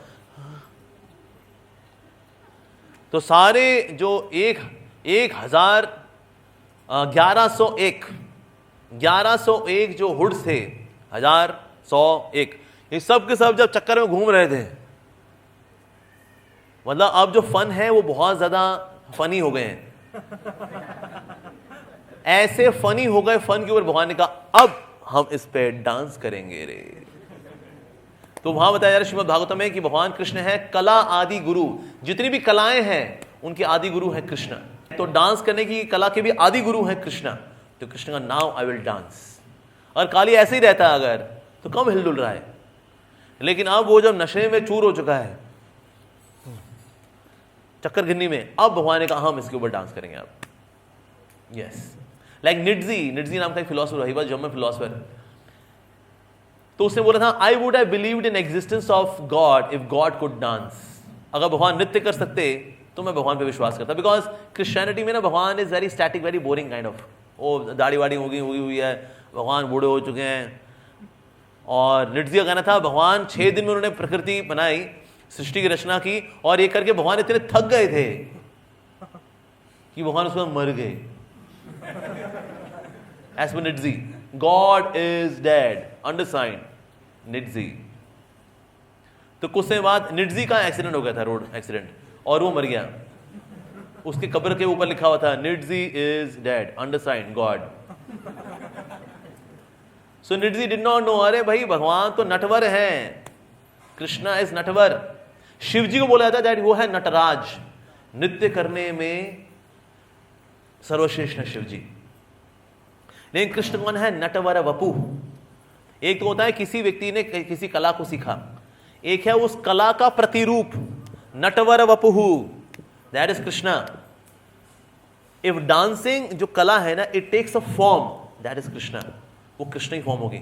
तो सारे जो 1101 जो हुड्स थे, 1101, ये सब के सब जब चक्कर में घूम रहे थे, मतलब अब जो फन है वो बहुत ज्यादा फनी हो गए हैं, ऐसे फनी हो गए, फन के ऊपर भगवान ने कहा अब हम इस पे डांस करेंगे रे। तो वहां बताया जा रहा है श्रीमद् भागवतम में कि भगवान कृष्ण है कला आदि गुरु, जितनी भी कलाएं हैं उनके आदि गुरु है कृष्ण। तो डांस करने की कला के भी आदि गुरु है कृष्ण। तो कृष्ण का नाउ आई विल डांस। और काली ऐसे ही रहता अगर तो कम हिलडुल रहा है, लेकिन अब वो जब नशे में चूर हो चुका है, चक्कर गिन्नी में, अब भगवान ने कहा हम इसके ऊपर डांस करेंगे अब। यस, लाइक निड्जी नाम का एक philosopher, he was German philosopher. तो उसने बोला था I would have believed in existence of God if God could dance. अगर भगवान नृत्य कर सकते तो मैं भगवान पे विश्वास करता। बिकॉज क्रिश्चियनिटी में ना भगवान is very static, very boring kind of. वो दाढ़ी वाड़ी होगी हुई है, भगवान बूढ़े हो चुके हैं। और निड्जी का कहना था भगवान 6 दिन में उन्होंने प्रकृति बनाई, सृष्टि की रचना की, और ये करके भगवान इतने थक गए थे कि भगवान उसमें मर गए। As per Nietzsche, God is dead, undersigned Nietzsche. तो कुछ समय बाद निड्जी का एक्सीडेंट हो गया था, रोड एक्सीडेंट, और वो मर गया। उसके कब्र के ऊपर लिखा हुआ था Nietzsche is dead, undersigned God. So Nietzsche did not know, अरे भाई भगवान तो नटवर हैं, कृष्णा इज नटवर। शिव जी को बोला जाता है वो है नटराज, नृत्य करने में सर्वश्रेष्ठ है शिव जी। लेकिन कृष्ण कौन है? नटवर वपु। एक तो होता है किसी व्यक्ति ने किसी कला को सीखा, एक है उस कला का प्रतिरूप, नटवर वपुहु, that is Krishna. If dancing जो कला है ना, it takes a form, that is Krishna, वो कृष्ण ही फॉर्म होगी।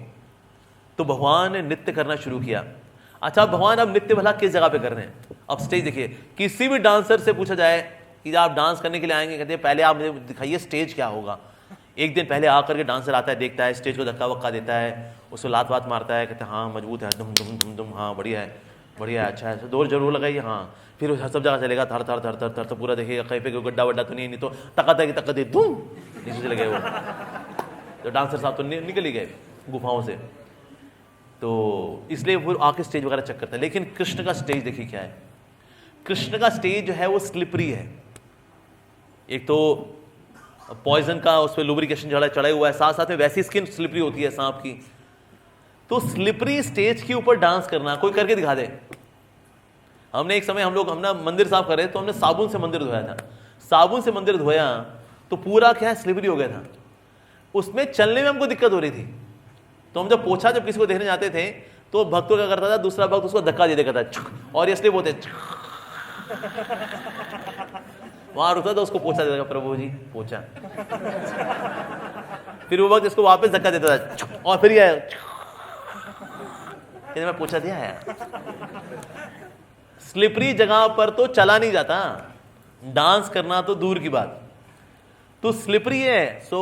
तो भगवान ने नृत्य करना शुरू किया। अच्छा, भगवान अब नृत्य भला किस जगह पे कर रहे हैं? अब स्टेज देखिए, किसी भी डांसर से पूछा जाए कि आप डांस करने के लिए आएंगे, कहते हैं पहले आप मुझे दिखाइए स्टेज क्या होगा। एक दिन पहले आकर के डांसर आता है, देखता है स्टेज को, धक्का वक्का देता है, उसको लात वात मारता है, कहते हैं हाँ मजबूत है, दुम दुम दुम दुम, हाँ बढ़िया है बढ़िया है, अच्छा है, दौड़ जरूर लगाइए, हाँ। फिर सब जगह चलेगा, थर थर थर थर थर, तो पूरा देखिएगा कहीं पे गड्ढा वड्डा तो नहीं तो तका दे दूम नीचे चले गए वो। तो डांसर साहब तो निकल ही गए गुफाओं से। तो इसलिए वो आके स्टेज वगैरह चेक करते हैं। लेकिन कृष्ण का स्टेज देखिए क्या है। कृष्ण का स्टेज जो है वो स्लिपरी है। एक तो पॉइजन का उस पर लुब्रिकेशन चढ़ा हुआ है, साथ साथ में वैसी स्किन स्लिपरी होती है सांप की। तो स्लिपरी स्टेज के ऊपर डांस करना, कोई करके दिखा दे। हमने एक समय हमने मंदिर साफ करे तो हमने साबुन से मंदिर धोया था। साबुन से मंदिर धोया तो पूरा क्या है, स्लिपरी हो गया था। उसमें चलने में हमको दिक्कत हो रही थी। तो हम जब किसी को देखने जाते थे तो भक्तों क्या करता था, दूसरा भक्त उसको धक्का दे देता था, और इसलिए बोलते वहां रुकता था, उसको पोछा देता था, प्रभु जी पोछा। फिर वो वक्त इसको वापस धक्का देता था, और फिर ये मैं पोछा दिया है। स्लिपरी जगह पर तो चला नहीं जाता, डांस करना तो दूर की बात। तो स्लिपरी है। सो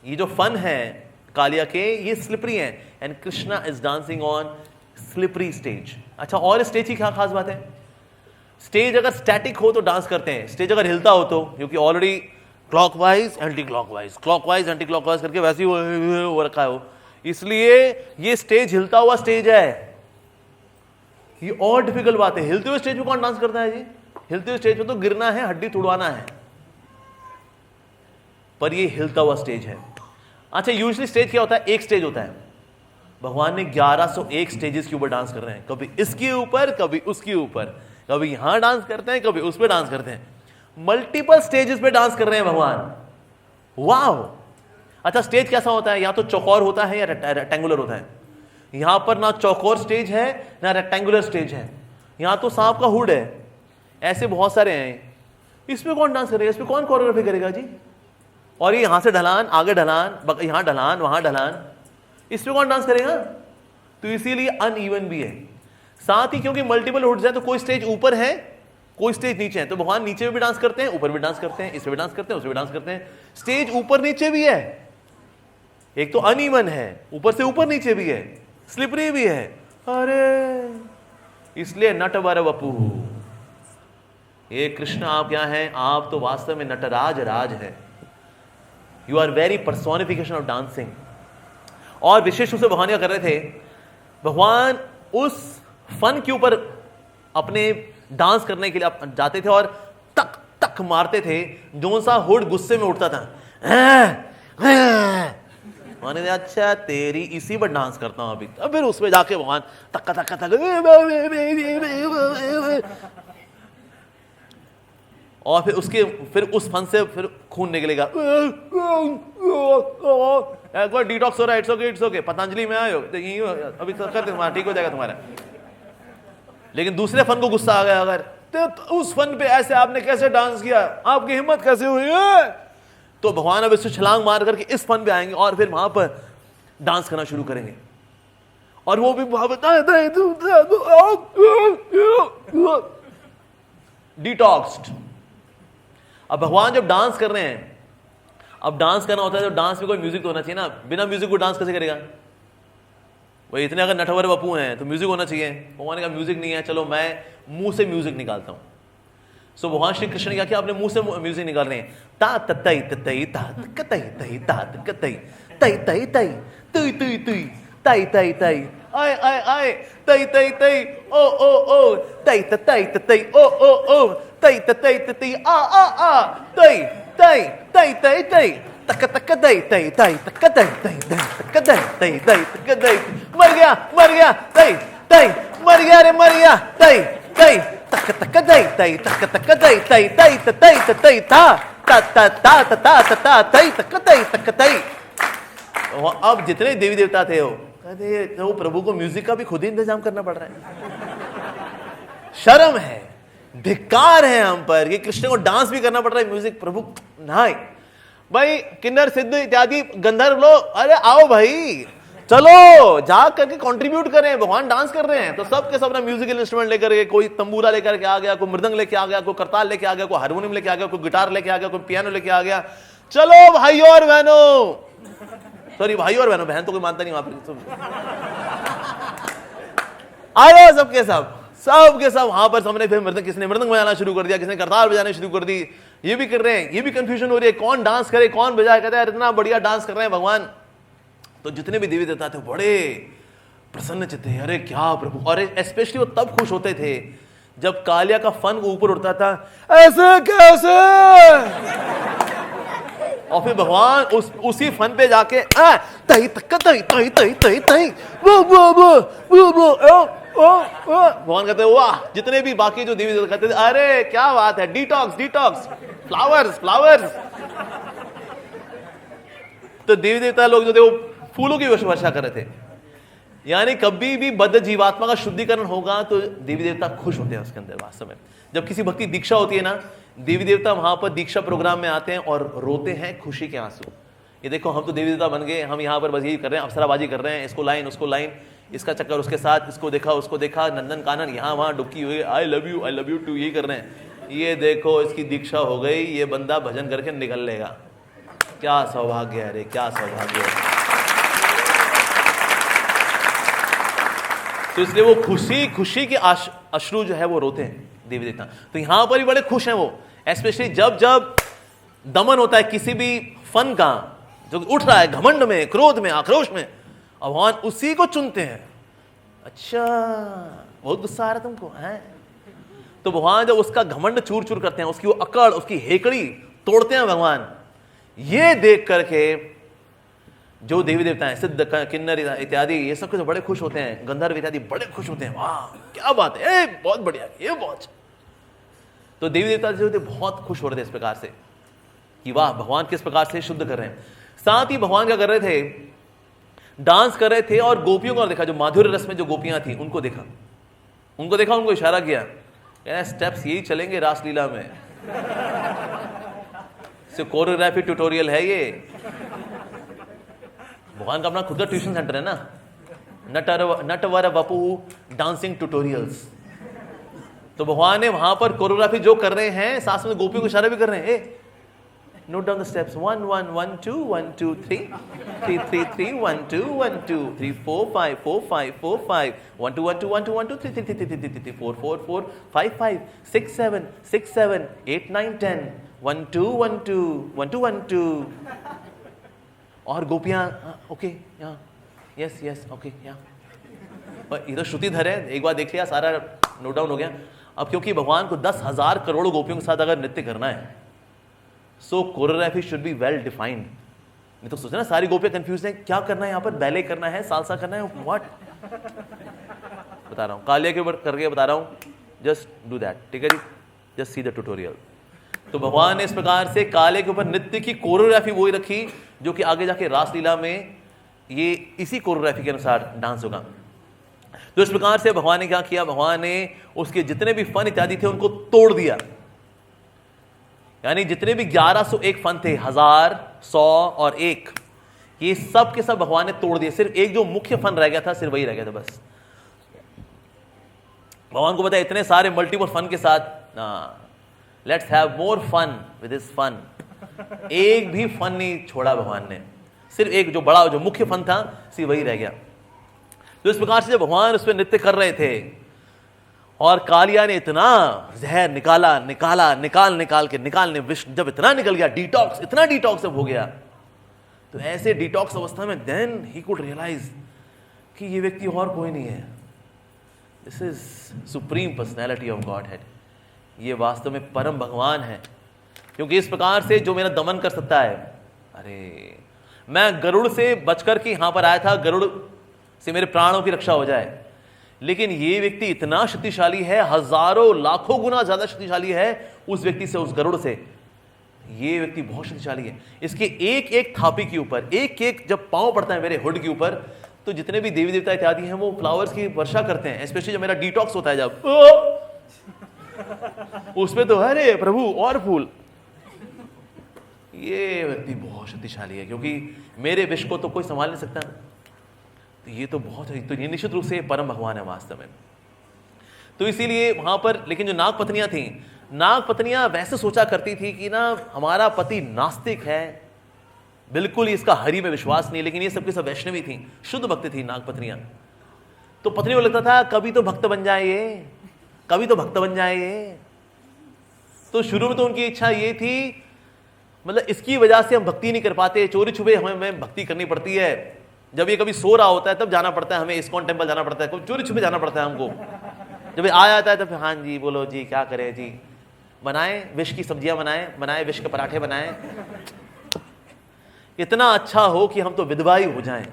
ये जो फन है कालिया के, ये स्लिपरी है, and Krishna is dancing on slippery stage. अच्छा, और स्टेज की क्या खास बात है? स्टेज अगर स्टैटिक हो तो डांस करते हैं, स्टेज अगर हिलता हो तो, क्योंकि ऑलरेडी क्लॉकवाइज एंटी क्लॉकवाइज करके वैसे ही वो रखा है, इसलिए ये स्टेज हिलता हुआ स्टेज है। ये और डिफिकल्ट बात है। हिलते हुए स्टेज पे कौन डांस करता है जी? हिलते हुए स्टेज पे तो गिरना है, हड्डी तुड़वाना है, पर ये हिलता हुआ स्टेज है। अच्छा, यूजुअली स्टेज क्या होता है? एक स्टेज होता है। भगवान ने 1101 स्टेजेस के ऊपर डांस कर रहे हैं, कभी इसके ऊपर कभी उसके ऊपर, कभी यहां डांस करते हैं कभी उस पर डांस करते हैं, मल्टीपल स्टेजेस पे डांस कर रहे हैं भगवान। वाह! अच्छा, स्टेज कैसा होता है? या तो चौकोर होता है या रेक्टेंगुलर होता है। यहां पर ना चौकोर स्टेज है ना रेक्टेंगुलर स्टेज है, यहां तो सांप का हुड है। ऐसे बहुत सारे हैं। इसमें कौन डांस करेगा? इसमें कौन कोरियोग्राफी करेगा जी? और ये यहां से ढलान, आगे ढलान, यहां ढलान, वहां ढलान, इसमें कौन डांस करेगा? तो इसीलिए अनइवन भी है। साथ ही क्योंकि मल्टीपल हुड्स हैं तो कोई स्टेज ऊपर है कोई स्टेज नीचे है, तो भगवान नीचे भी डांस करते हैं, ऊपर भी डांस करते हैं, इसमें भी डांस करते हैं, उसमें भी डांस करते हैं। स्टेज ऊपर नीचे भी है, एक तो अनइवन है, ऊपर से ऊपर नीचे भी है, स्लिपरी भी है। अरे इसलिए नटवर वपु, ये कृष्ण आप क्या हैं? आप तो वास्तव में नटराज राज है। You are very personification of dancing. और विशेष रूप से भगवान क्या कर रहे थे? भगवान उस फन के ऊपर अपने डांस करने के लिए जाते थे और तक तक मारते थे। जो सा हुड गुस्से में उठता था, मैंने कहा अच्छा तेरी इसी पर डांस करता हूँ अभी। अब फिर उसमें जाके भगवान तक्का तक्का तक, और फिर उस फन से फिर खून निकलेगा। एक बार डिटॉक्स हो रहा है, इट्स ओके पतंजलि में आए हो अभी कर तुम्हारा ठीक हो जाएगा तुम्हारा। लेकिन दूसरे फन को गुस्सा आ गया, अगर तो उस फन पे ऐसे आपने कैसे डांस किया, आपकी हिम्मत कैसे हुई है, तो भगवान अब इससे छलांग मार करके इस फन पे आएंगे और फिर वहां पर डांस करना शुरू करेंगे। और वो भी डिटॉक्स्ड। अब भगवान जब डांस कर रहे हैं, अब डांस करना होता है तो डांस में कोई म्यूजिक तो होना चाहिए ना, बिना म्यूजिक को डांस कैसे करेगा भाई। इतने अगर नटवर बपू हैं तो म्यूजिक होना चाहिए। भगवान का म्यूजिक नहीं है, चलो मैं मुंह से म्यूजिक निकालता हूं। सो भगवान श्री कृष्ण ने क्या किया, अपने मुंह से म्यूजिक निकाल रहे हैं। ता तई तई ता कतई तई ता कतई तई तई तई तुई तुई तुई तई तई तई आय आय आय तई तई तई ओ ओ ओ तई तई तई ओ ओ ओ तई तई तई आ तई तई तई तई तई तक तक तई तई तई तक तई तई तक तई तई तई तक तई मर गया तई तई मर गया रे मर गया तई तई तक तक तई तई तक तक तई तई तई तई तई था ता ता ता ता ता तई तक तई। अब जितने देवी देवता थे वो कहते तो प्रभु को म्यूजिक का भी खुद ही इंतजाम करना पड़ रहा है। शर्म है, धिक्कार है हम पर कि कृष्ण को डांस भी करना पड़ रहा है, म्यूजिक प्रभु नहीं। भाई किन्नर सिद्ध इत्यादि गंधर्व लोग, अरे आओ भाई चलो जा करके कंट्रीब्यूट करें, भगवान डांस कर रहे हैं तो सब के सब अपना म्यूजिकल इंस्ट्रूमेंट लेकर के, कोई तंबूरा लेकर के आ गया, कोई मृदंग लेके आ गया, कोई करताल लेके आ गया, कोई हारमोनियम लेके आ गया, कोई गिटार लेके आ गया, कोई पियानो लेके आ गया। चलो भाइयों और बहनों, सॉरी भाइयों और बहनों, बहन तो कोई मानता नहीं वहां पर, आयो सबके सब वहां पर सामने। फिर मृदंग, किसने मृदंग बजाना शुरू कर दिया, किसने करताल बजाना शुरू कर दी, ये भी कर रहे हैं, ये भी कंफ्यूजन हो रही है कौन डांस करे कौन बजाए। कहते हैं इतना बढ़िया डांस कर रहे हैं भगवान। तो जितने भी देवी देवता थे बड़े प्रसन्न चित्त थे, अरे क्या प्रभु। और स्पेशली वो तब खुश होते थे जब कालिया का फन ऊपर उठता था, ऐसे कैसे, और फिर भगवान उसी फन पे जाके तई तक तई तई तई तई तई भगवान कहते वाह। जितने भी बाकी जो देवी देवता कहते थे अरे क्या बात है, डिटॉक्स डिटॉक्स, फ्लावर्स फ्लावर्स। तो देवी देवता लोग जो थे वो फूलों की वर्षा कर रहे थे। यानी कभी भी बद्ध जीवात्मा का शुद्धिकरण होगा तो देवी देवता खुश होते हैं उसके अंदर। वास्तव में जब किसी भक्ति दीक्षा होती है ना, देवी देवता वहां पर दीक्षा प्रोग्राम में आते हैं और रोते हैं खुशी के आंसू। ये देखो हम तो देवी देवता बन गए, हम यहाँ पर बस यही कर रहे हैं, अप्सराबाजी कर रहे हैं, इसको लाइन उसको लाइन, इसका चक्कर उसके साथ, इसको देखा उसको देखा, नंदन कानन यहाँ वहाँ डुबकी हुई, आई लव यू टू, यही कर रहे हैं। ये देखो इसकी दीक्षा हो गई, ये बंदा भजन करके निकल लेगा। क्या सौभाग्य है रे, क्या सौभाग्य है। तो इसलिए वो खुशी के अश्रु जो है वो रोते हैं देवी देवता। तो यहां पर भी बड़े खुश हैं वो, स्पेशली जब जब दमन होता है किसी भी फन का जो उठ रहा है घमंड में, क्रोध में, आक्रोश में, और भगवान उसी को चुनते हैं। अच्छा बहुत गुस्सा आ रहा तुमको है, तो भगवान जब उसका घमंड चूर चूर करते हैं, उसकी वो अकड़, उसकी हेकड़ी तोड़ते हैं भगवान। ये देख करके जो देवी देवता हैं, सिद्ध, किन्नर इत्यादि, ये सब बड़े खुश होते हैं, गंधर्व इत्यादि बड़े खुश होते हैं। वाह क्या बात है, बहुत बढ़िया, ये बहुत। तो देवी देवता जो थे बहुत खुश हो रहे थे इस प्रकार से कि वाह भगवान किस प्रकार से शुद्ध कर रहे हैं। साथ ही भगवान क्या कर रहे थे, डांस कर रहे थे और गोपियों को देखा, जो माधुर्य रस में जो गोपियां थी उनको देखा, उनको इशारा किया, स्टेप्स यही चलेंगे रासलीला में। कोरियोग्राफी ट्यूटोरियल है ये। भगवान का अपना खुद का ट्यूशन सेंटर है ना, नटवर वपु डांसिंग ट्यूटोरियल्स। तो भगवान ने वहां पर कोरियोग्राफी जो कर रहे हैं, साथ में गोपियों को इशारा भी कर रहे हैं, नोट डाउन द स्टेप्स, 1 1 1 2 1 2 3 3 3 3 1 2 1 2 3 4 5 4 5 4 5 1 2 1 2 1 2 1 2 3 3 3 3 3 4 4 4 5 5 6 7 6 7 8 9 10 1 2 1 2 1 2 1 2। और गोपियां ओके यहाँ, यस यस ओके यहाँ। और इधर श्रुतिधर है, एक बार देख लिया, सारा नोट डाउन हो गया। अब क्योंकि भगवान को 10,000 करोड़ गोपियों के साथ अगर नृत्य करना है, so choreography should be well defined. नहीं तो सोचना सारी गोपियां कंफ्यूज हैं, क्या करना है यहाँ पर, बैले करना है, सालसा करना है, व्हाट। बता रहा हूँ, कालिया के ऊपर करके बता रहा हूँ, जस्ट डू दैट, ठीक है जी, जस्ट सी द ट्यूटोरियल। तो भगवान ने इस प्रकार से काले के ऊपर नृत्य की कोरियोग्राफी वही रखी जो कि आगे जाके रासलीला में ये इसी कोरियोग्राफी के अनुसार डांस होगा। तो इस प्रकार से भगवान ने क्या किया, भगवान ने उसके जितने भी फन इत्यादि थे उनको तोड़ दिया, यानी जितने भी 1101 फन थे, 1000, 100 और 1, ये सब के सब भगवान ने तोड़ दिए। सिर्फ एक जो मुख्य फन रह गया था, सिर्फ वही रह गया था बस। भगवान को पता है इतने सारे मल्टीपल फन के साथ, let's have more fun with this fun, एक भी फन नहीं छोड़ा भगवान ने, सिर्फ एक जो बड़ा जो मुख्य फन था सिर्फ वही रह गया। तो इस प्रकार से जब भगवान उस पर नृत्य कर रहे थे और कालिया ने इतना जहर निकाल के विष जब इतना निकल गया, डिटॉक्स, इतना डिटॉक्स जब हो गया, तो ऐसे डिटॉक्स अवस्था में देन ही कुड रियलाइज कि ये व्यक्ति और कोई नहीं है, this is supreme personality of God head, ये वास्तव में परम भगवान है। क्योंकि इस प्रकार से जो मेरा दमन कर सकता है, अरे मैं गरुड़ से बचकर के यहां पर आया था, गरुड़ से मेरे प्राणों की रक्षा हो जाए, लेकिन ये व्यक्ति इतना शक्तिशाली है, हजारों लाखों गुना ज्यादा शक्तिशाली है उस व्यक्ति से, उस गरुड़ से। ये व्यक्ति बहुत शक्तिशाली है। इसके एक एक थापी के ऊपर, एक एक जब पांव पड़ता है मेरे हुड के ऊपर, तो जितने भी देवी देवता इत्यादि हैं वो फ्लावर्स की वर्षा करते हैं, स्पेशली जब मेरा डिटॉक्स होता है, जब उसमें तो अरे प्रभु और फूल। ये व्यक्ति बहुत शक्तिशाली है, क्योंकि मेरे विष को तो कोई संभाल नहीं सकता। तो ये तो बहुत है, तो ये निश्चित रूप से परम भगवान है वास्तव में। तो इसीलिए वहां पर, लेकिन जो नागपत्नियां थी, नागपत्नियां वैसे सोचा करती थी कि ना हमारा पति नास्तिक है, बिल्कुल इसका हरि में विश्वास नहीं, लेकिन ये सबकी सब वैष्णवी थी, शुद्ध भक्त थी नागपत्नियां। तो पत्नी को लगता था कभी तो भक्त बन जाए ये, कभी तो भक्त बन जाए ये। तो शुरू में तो उनकी इच्छा ये थी, मतलब इसकी वजह से हम भक्ति नहीं कर पाते, चोरी छुपे हमें भक्ति करनी पड़ती है, जब ये कभी सो रहा होता है तब जाना पड़ता है हमें, इस्कॉन टेम्पल जाना पड़ता है, चोरी छुपे जाना पड़ता है हमको, जब ये आ जाता है तब हाँ जी बोलो जी क्या करें जी, बनाए विष की सब्जियां बनाए विष के पराठे बनाए, इतना अच्छा हो कि हम तो विधवा ही हो जाएं।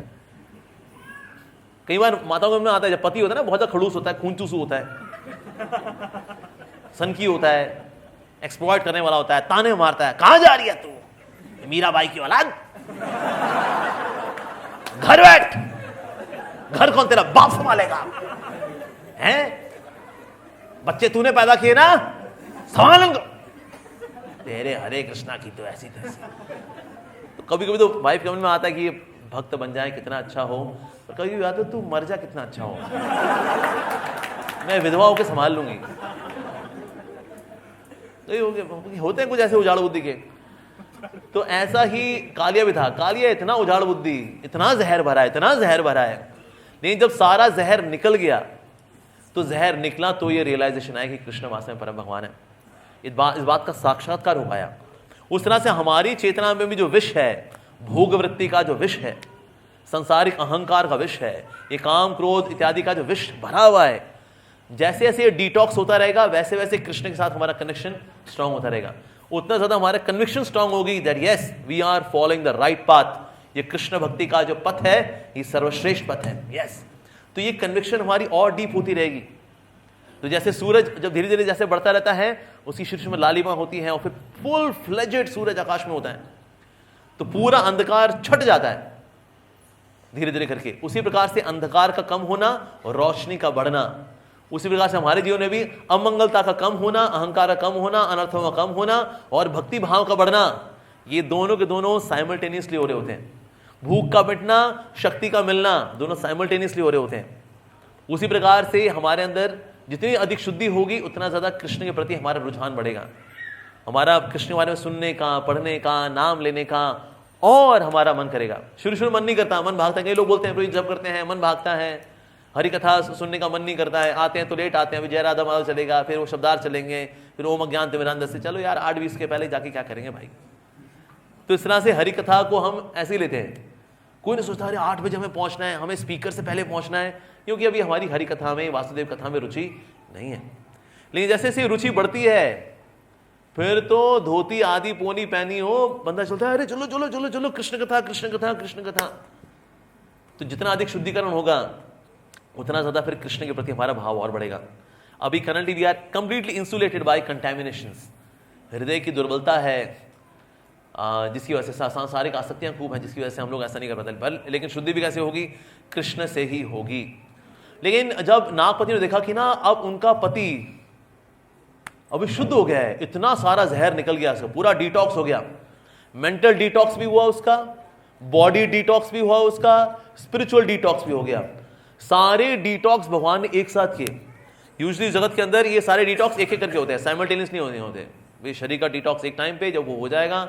कई बार माताओं में आता है, जब पति होता है ना बहुत ज्यादा खड़ूस होता है, खूंचूसू होता है, सनकी होता है, एक्सप्लॉइट करने वाला होता है, ताने मारता है, कहां जा रही है तू मीराबाई की औलाद, घर बैठ, घर कौन तेरा बाप संभालेगा, हैं बच्चे तूने पैदा किए ना, संभाल उनको, तेरे हरे कृष्णा की तो ऐसी तैसी। तो कभी कभी तो वाइफ के मन में आता है कि ये भक्त बन जाए कितना अच्छा हो, और कभी भी आता है तू मर जा कितना अच्छा हो, मैं विधवा होकर संभाल लूंगी। तो ये होते हैं कुछ ऐसे उजाड़ बुद्धि के। तो ऐसा ही कालिया भी था, कालिया इतना उजाड़ बुद्धि, इतना जहर भरा है, इतना जहर भरा है, लेकिन जब सारा जहर निकल गया, तो जहर निकला तो ये रियलाइजेशन आया कि कृष्ण वास्तव में परम भगवान है। इस बात का साक्षात्कार हो पाया। उस तरह से हमारी चेतना में भी जो विष है, भोग वृत्ति का जो विष है, संसारिक अहंकार का विष है, ये काम क्रोध इत्यादि का जो विष भरा हुआ है, जैसे जैसे डिटॉक्स होता रहेगा वैसे वैसे कृष्ण के साथ हमारा कनेक्शन स्ट्रांग होता रहेगा, उतना ज्यादा हमारा कन्विक्शन स्ट्रांग होगी that yes we are following the right path, ये कृष्ण भक्ति का जो पथ है ये सर्वश्रेष्ठ पथ है, यस। तो ये कन्विक्शन हमारी और डीप होती रहेगी। तो जैसे सूरज जब धीरे धीरे जैसे बढ़ता रहता है, उसकी शीर्ष में लालिमा होती है और फिर फुल फ्लेजेड सूरज आकाश में होता है, तो पूरा अंधकार छट जाता है धीरे धीरे करके। उसी प्रकार से अंधकार का कम होना और रोशनी का बढ़ना, उसी प्रकार से हमारे जीवन में भी अमंगलता का कम होना, अहंकार का कम होना, अनर्थों का कम होना और भक्ति भाव का बढ़ना, ये दोनों के दोनों साइमल्टेनियसली हो रहे होते हैं। भूख का मिटना, शक्ति का मिलना, दोनों साइमल्टेनियसली हो रहे होते हैं। उसी प्रकार से हमारे अंदर जितनी अधिक शुद्धि होगी उतना ज्यादा कृष्ण के प्रति हमारा रुझान बढ़ेगा, हमारा कृष्ण के बारे में सुनने का, पढ़ने का, नाम लेने का और हमारा मन करेगा। शुरू मन नहीं करता, मन भागता है। कई लोग बोलते हैं जब करते हैं मन भागता है, हरि कथा सुनने का मन नहीं करता है, आते हैं तो लेट आते हैं, जय राधा माधव चलेगा, फिर वो शब्दार्थ चलेंगे, फिर ओम अज्ञान तिमिरांधस्य से, चलो यार 8:20 के पहले जाके क्या करेंगे भाई। तो इस तरह से हरि कथा को हम ऐसे ही लेते हैं। कोई नहीं सोचता अरे 8 बजे हमें पहुंचना है, हमें स्पीकर से पहले पहुंचना है, क्योंकि अभी हमारी हरि कथा में, वासुदेव कथा में रुचि नहीं है। लेकिन जैसे जैसे रुचि बढ़ती है फिर तो धोती आधी पोनी पहनी हो, बंदा चलता है, अरे चलो चलो चलो चलो, कृष्ण कथा कृष्ण कथा कृष्ण कथा। तो जितना अधिक शुद्धिकरण होगा उतना ज्यादा फिर कृष्ण के प्रति हमारा भाव और बढ़ेगा। अभी currently we are completely insulated by contaminations. हृदय की दुर्बलता है, जिसकी वजह से सांसारिक आसक्तियां खूब हैं, जिसकी वजह से हम लोग ऐसा नहीं कर पाते। लेकिन शुद्धि भी कैसे होगी? कृष्ण से ही होगी। लेकिन जब नागपति ने देखा कि ना अब उनका पति अभी शुद्ध हो गया है, इतना सारा जहर निकल गया, पूरा डिटॉक्स हो गया, मेंटल डिटॉक्स भी हुआ उसका, बॉडी डिटॉक्स भी हुआ उसका, स्पिरिचुअल डिटॉक्स भी हो गया। सारे डिटॉक्स भगवान ने एक साथ किए। यूजुअली जगत के अंदर ये सारे डिटॉक्स एक एक करके होते हैं, साइमल्टेनियस नहीं होते। वे शरीर का डिटॉक्स एक टाइम पे जब वो हो जाएगा,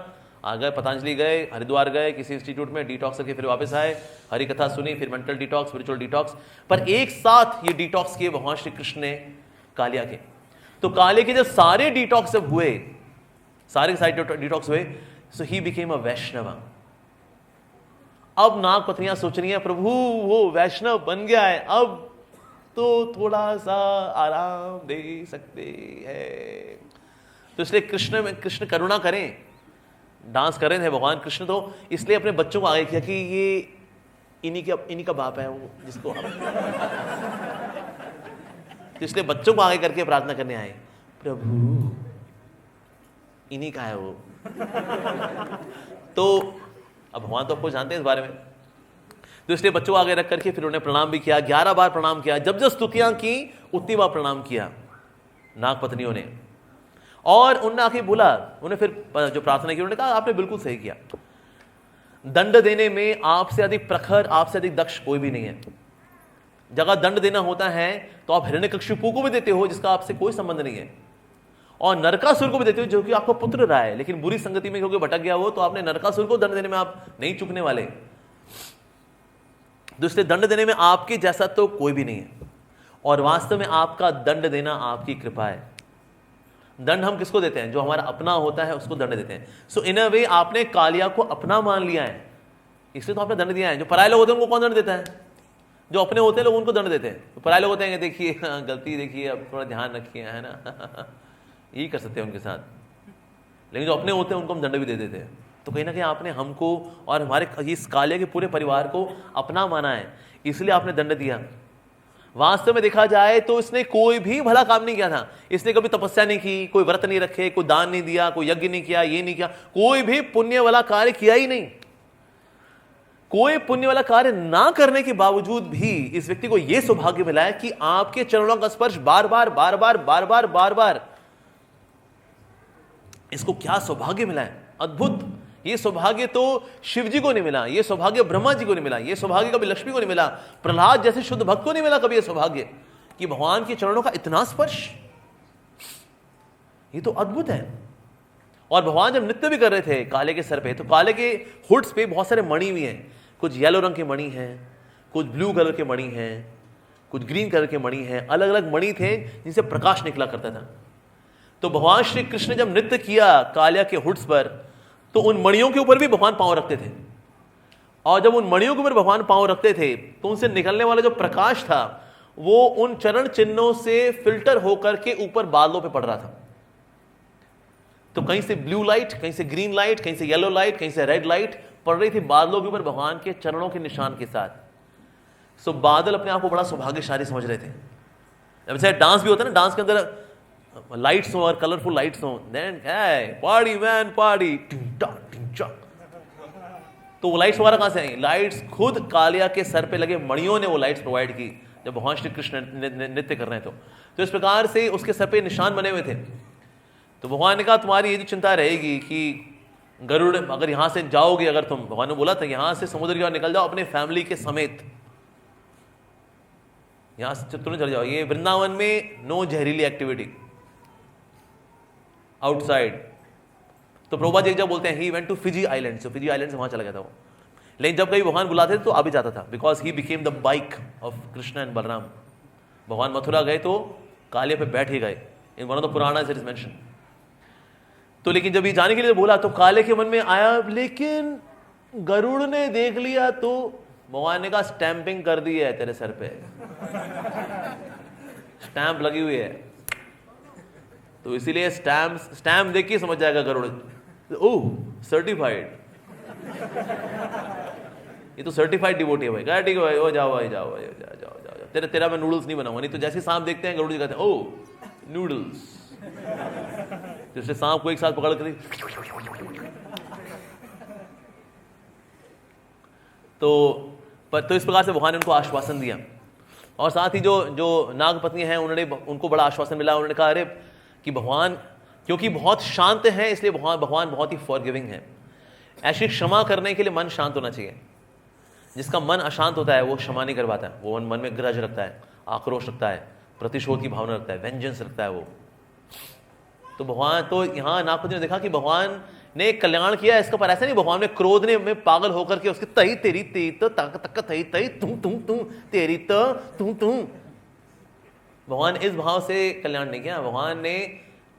आ गए पतंजलि गए, हरिद्वार गए, किसी इंस्टीट्यूट में डिटॉक्स करके फिर वापस आए, हरि कथा सुनी, फिर मेंटल डिटॉक्स, स्पिरिचुअल डिटॉक्स, पर एक साथ ये डिटॉक्स किए भगवान श्री कृष्ण ने कालिया के। तो कालिया के जब सारे डिटॉक्स जब हुए, सारे सारे डिटॉक्स हुए, सो ही बिकेम अ वैष्णव। अब नाग पत्नियां सोच रही हैं, प्रभु वो वैष्णव बन गया है, अब तो थोड़ा सा आराम दे सकते हैं। तो इसलिए कृष्ण करुणा करें, डांस कर रहे थे भगवान कृष्ण, तो इसलिए अपने बच्चों को आगे किया कि ये इन्हीं का बाप है वो, जिसको तो इसलिए बच्चों को आगे करके प्रार्थना करने आए, प्रभु इन्हीं का है वो। तो अब भगवान तो आपको जानते हैं इस बारे में, तो इसलिए बच्चों को आगे रख करके फिर उन्हें प्रणाम भी किया, 11 बार प्रणाम किया। जब जब स्तुतियां की उतनी बार प्रणाम किया नाग पत्नियों ने। और उनने आके बोला, उन्हें फिर जो प्रार्थना की, उन्होंने कहा आपने बिल्कुल सही किया, दंड देने में आपसे अधिक प्रखर, आपसे अधिक दक्ष कोई भी नहीं है। जगह दंड देना होता है तो आप हिरण्यकशिपु को भी देते हो जिसका आपसे कोई संबंध नहीं है, और नरकासुर को भी देते हो जो कि आपका पुत्र रहा है, लेकिन बुरी संगति में क्योंकि भटक गया वो, तो आपने नरकासुर को दंड देने में आप नहीं चूकने वाले। दूसरे दंड देने में आपके जैसा तो कोई भी नहीं है, और वास्तव में आपका दंड देना आपकी कृपा है। दंड हम किसको देते हैं? जो हमारा अपना होता है उसको दंड देते हैं। सो इन अ वे आपने कालिया को अपना मान लिया है, इसलिए तो आपने दंड दिया है। जो पराये लोग होते हैं उनको कौन दंड देता है? जो अपने होते हैं लोग उनको दंड देते हैं। तो पराये लोग होते हैं, देखिए गलती देखिए, अब थोड़ा ध्यान रखिए, है ना यही कर सकते हैं उनके साथ। लेकिन जो अपने होते हैं उनको हम दंड भी दे देते हैं। तो कहीं ना कहीं आपने हमको और हमारे इस कालिया के पूरे परिवार को अपना माना है, इसलिए आपने दंड दिया। वास्तव में देखा जाए तो इसने कोई भी भला काम नहीं किया था। इसने कभी तपस्या नहीं की, कोई व्रत नहीं रखे, कोई दान नहीं दिया, कोई यज्ञ नहीं किया, ये नहीं किया, कोई भी पुण्य वाला कार्य किया ही नहीं। कोई पुण्य वाला कार्य ना करने के बावजूद भी इस व्यक्ति को यह सौभाग्य मिला है कि आपके चरणों का स्पर्श बार बार बार बार बार बार बार बार, इसको क्या सौभाग्य मिला है, अद्भुत। ये सौभाग्य तो शिव जी को नहीं मिला, ये सौभाग्य ब्रह्मा जी को नहीं मिला, ये सौभाग्य कभी लक्ष्मी को नहीं मिला, प्रहलाद जैसे शुद्ध भक्त को नहीं मिला कभी ये सौभाग्य कि भगवान के चरणों का इतना स्पर्श। ये तो अद्भुत है। और भगवान जब नृत्य भी कर रहे थे काले के सर पे, तो काले के हुड्स पे बहुत सारे मणि भी हैं। कुछ येलो रंग के मणि हैं, कुछ ब्लू कलर के मणि हैं, कुछ ग्रीन कलर के मणि हैं, अलग अलग मणि थे जिनसे प्रकाश निकला करता था। तो भगवान श्री कृष्ण ने जब नृत्य किया कालिया के हुड्स पर, तो उन मणियों के ऊपर भी भगवान पांव रखते थे, और जब उन मणियों के ऊपर भगवान पांव रखते थे तो उनसे निकलने वाला जो प्रकाश था वो उन चरण चिन्हों से फिल्टर होकर के ऊपर बादलों पे पड़ रहा था। तो कहीं से ब्लू लाइट, कहीं से ग्रीन लाइट, कहीं से येलो लाइट, कहीं से रेड लाइट पड़ रही थी बादलों के ऊपर भगवान के चरणों के निशान के साथ। सो बादल अपने आप को बड़ा सौभाग्यशाली समझ रहे थे। जैसे डांस भी होता है ना, डांस के अंदर लाइट्स हो और कलरफुल लाइट्स हो, देन पार्टी मैन पार्टी, तो वो लाइट्स वगैरह कहां से आई? लाइट्स खुद कालिया के सर पे लगे मणियों ने वो लाइट्स प्रोवाइड की जब भगवान श्री कृष्ण नृत्य कर रहे थे। तो इस प्रकार से उसके सर पे निशान बने हुए थे। तो भगवान ने कहा तुम्हारी ये जो चिंता रहेगी कि गरुड़ अगर यहां से जाओगे, अगर तुम, भगवान ने बोला था यहां से समुद्र की ओर निकल जाओ अपने फैमिली के समेत, यहां से तुरंत चले जाओ। ये वृंदावन में नो जहरीली एक्टिविटी आउटसाइड। तो प्रभुपाद एक जगह बोलते हैं he went to Fiji island, से फिजी आइलैंड से वहां चला गया था वो। लेकिन जब कभी भगवान बुलाते थे तो आ भी जाता था, because he became the bike of Krishna and Balram. भगवान मथुरा गए तो काले पे बैठ ही गए, in one of the Puranas it is mention. तो लेकिन जब ये जाने के लिए बोला तो काले के मन में आया, लेकिन गरुड़ ने देख लिया तो भगवान ने कहा स्टैंपिंग कर दी है तेरे सर पे, स्टैंप लगी हुई है, तो इसीलिए स्टैम्प देख के समझ जाएगा गरुड़, ओह सर्टिफाइड, ये तो सर्टिफाइड डिवोटी है भाई। कहा ठीक है भाई, ओ जाओ भाई, जाओ भाई, जाओ जाओ जाओ, तेरा मैं नूडल्स नहीं बनाऊंगा। नहीं तो जैसे सांप देखते हैं गरुड़ जी कहते हैं ओ नूडल्स, जैसे सांप को एक साथ पकड़ कर तो इस प्रकार से भगवान ने उनको आश्वासन दिया। और साथ ही जो नागपत्नी हैं उनको बड़ा आश्वासन मिला। उन्होंने कहा अरे कि भगवान क्योंकि बहुत शांत हैं इसलिए भगवान बहुत ही फॉरगिविंग है। ऐसी क्षमा करने के लिए मन शांत होना चाहिए। जिसका मन अशांत होता है वो क्षमा नहीं कर पाता है, वो मन में ग्रज रखता है, आक्रोश रखता है, प्रतिशोध की भावना रखता है, वेंजेंस रखता है वो। तो भगवान तो यहाँ नागपति ने देखा कि भगवान ने कल्याण किया इसका, पर ऐसा नहीं भगवान ने क्रोध में पागल होकर के उसकी तही तेरी ती तो तक तक तही तही तू तेरी तू। भगवान इस भाव से कल्याण नहीं किया, भगवान ने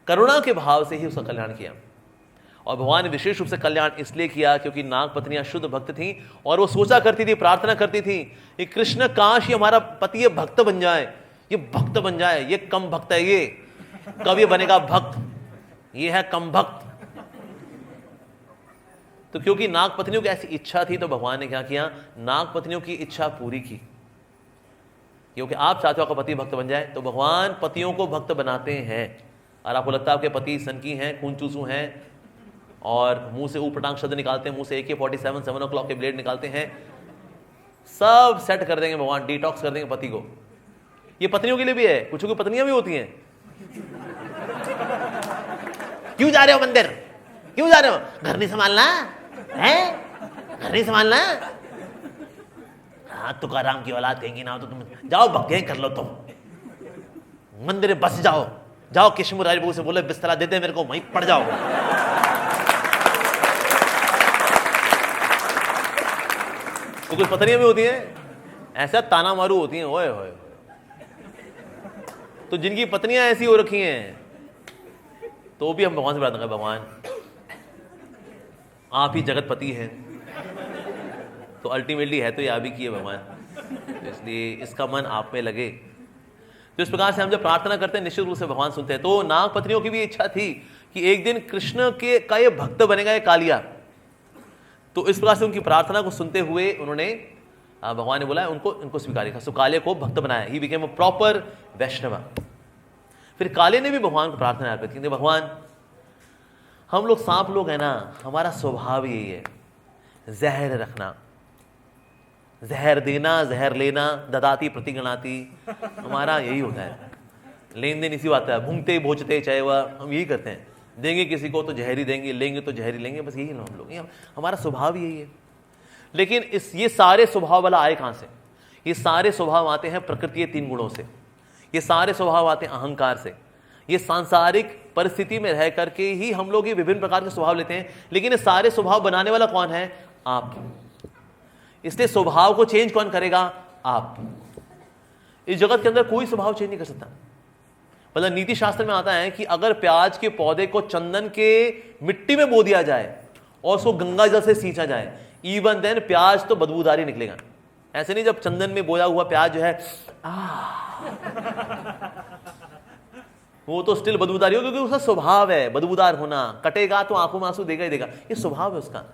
करुणा के भाव से ही उसका कल्याण किया। और भगवान ने विशेष रूप से कल्याण इसलिए किया क्योंकि नाग पत्नियां शुद्ध भक्त थीं और वो सोचा करती थी, प्रार्थना करती थी कि कृष्ण काश ये हमारा पति ये भक्त बन जाए, ये भक्त बन जाए, ये कम भक्त है, ये कब ये बनेगा भक्त, ये है कम भक्त। तो क्योंकि नाग पत्नियों की ऐसी इच्छा थी तो भगवान ने क्या किया, नाग पत्नियों की इच्छा पूरी की। क्योंकि आप चाहते हो आपका पति भक्त बन जाए तो भगवान पतियों को भक्त बनाते हैं। और आपको लगता है आपके पति सनकी हैं, खून चूसू हैं और मुंह से ऊपटांग शब्द निकालते हैं, मुंह से AK-47 7 o'clock के ब्लेड निकालते हैं, सब सेट कर देंगे भगवान, डिटॉक्स कर देंगे पति को। ये पत्नियों के लिए भी है, कुछ की पत्नियां भी होती हैं। क्यों जा रहे हो मंदिर, क्यों जा रहे हो, घर नहीं संभालना है, घर नहीं संभालना। हाँ तुकाराम की औलाद कहेंगी ना तो तुम जाओ भक्ति कर लो, तुम मंदिर में बस जाओ, जाओ कृष्ण राज से बोले बिस्तरा दे दे मेरे को, वहीं पड़ जाओ। तो कुछ पत्नियां भी होती हैं ऐसा ताना मारू होती हैं, ओए होए। तो जिनकी पत्नियां ऐसी हो रखी हैं तो भी हम भगवान से प्रार्थना करें, भगवान आप ही जगतपति हैं, तो अल्टीमेटली है तो ये आप ही की है भगवान, तो इसलिए इसका मन आप में लगे। तो इस प्रकार से हम जब प्रार्थना करते हैं निश्चित रूप से भगवान सुनते हैं। तो नाग पत्नियों की भी इच्छा थी कि एक दिन कृष्ण के का ये भक्त बनेगा ये कालिया। तो इस प्रकार से उनकी प्रार्थना को सुनते हुए उन्होंने भगवान ने बोला उनको स्वीकार किया, सो काले को भक्त बनाया, ही बिकेम अ प्रॉपर वैष्णव। फिर काले ने भी भगवान को प्रार्थना अर्पित की, भगवान हम लोग सांप लोग हैं ना, हमारा स्वभाव यही है जहर रखना, जहर देना जहर लेना, ददाती प्रतिगणाती, हमारा यही होता है। लेन देन इसी बात है, भूंगते भोजते चाहे वह हम यही करते हैं, देंगे किसी को तो जहरी देंगे, लेंगे तो जहरी लेंगे, बस यही ना हम लोग, हमारा स्वभाव यही है। लेकिन ये सारे स्वभाव वाला आए कहाँ से? ये सारे स्वभाव आते हैं प्रकृति के 3 गुणों से, ये सारे स्वभाव आते हैं अहंकार से। ये सांसारिक परिस्थिति में रह करके ही हम लोग ये विभिन्न प्रकार के स्वभाव लेते हैं, लेकिन ये सारे स्वभाव बनाने वाला कौन है? आप। इसलिए स्वभाव को चेंज कौन करेगा? आप। इस जगत के अंदर कोई स्वभाव चेंज नहीं कर सकता। मतलब नीति शास्त्र में आता है कि अगर प्याज के पौधे को चंदन के मिट्टी में बो दिया जाए और उसको गंगा जल से सींचा जाए, इवन देन प्याज तो बदबूदार ही निकलेगा। ऐसे नहीं जब चंदन में बोया हुआ प्याज जो है वो तो स्टिल बदबूदार हो, क्योंकि उसका स्वभाव है बदबूदार होना, कटेगा तो आंखों में आंसू देगा ही देगा, ये स्वभाव है उसका।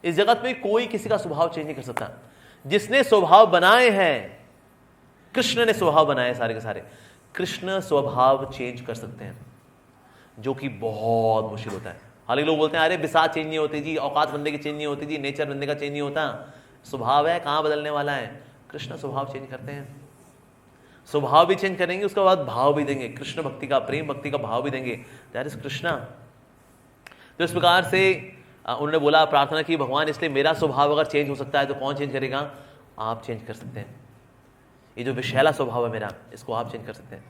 इस जगत में कोई किसी का स्वभाव चेंज नहीं कर सकता। जिसने स्वभाव बनाए हैं, कृष्ण ने स्वभाव बनाए सारे के सारे, कृष्ण स्वभाव चेंज कर सकते हैं, जो कि बहुत मुश्किल होता है। हालांकि लोग बोलते हैं अरे बिसात चेंज नहीं होती जी, औकात बंदे की चेंज नहीं होती जी, नेचर बंदे का चेंज नहीं होता, स्वभाव है कहाँ बदलने वाला है। कृष्ण स्वभाव चेंज करते हैं, स्वभाव भी चेंज करेंगे, उसके बाद भाव भी देंगे, कृष्ण भक्ति का, प्रेम भक्ति का भाव भी देंगे, दैट इज कृष्णा। तो इस प्रकार से उन्होंने बोला, प्रार्थना की, भगवान इसलिए मेरा स्वभाव अगर चेंज हो सकता है तो कौन चेंज करेगा? आप चेंज कर सकते हैं। ये जो विषैला स्वभाव है मेरा, इसको आप चेंज कर सकते हैं।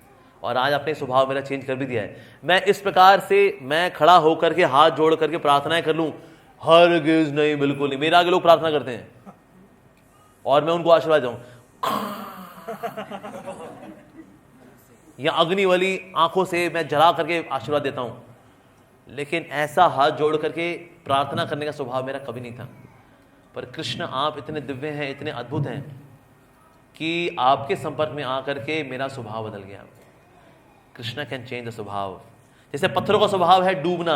और आज आपने स्वभाव मेरा चेंज कर भी दिया है। मैं इस प्रकार से मैं खड़ा होकर के हाथ जोड़ करके प्रार्थनाएं कर लूं, हरगिज नहीं, बिल्कुल नहीं। मेरे आगे लोग प्रार्थना करते हैं और मैं उनको आशीर्वाद दूं, या अग्नि वाली आंखों से मैं जला करके आशीर्वाद देता हूं, लेकिन ऐसा हाथ जोड़ करके प्रार्थना करने का स्वभाव मेरा कभी नहीं था। पर कृष्ण आप इतने दिव्य हैं, इतने अद्भुत हैं कि आपके संपर्क में आकर के मेरा स्वभाव बदल गया। कृष्णा कैन चेंज द स्वभाव। जैसे पत्थरों का स्वभाव है डूबना,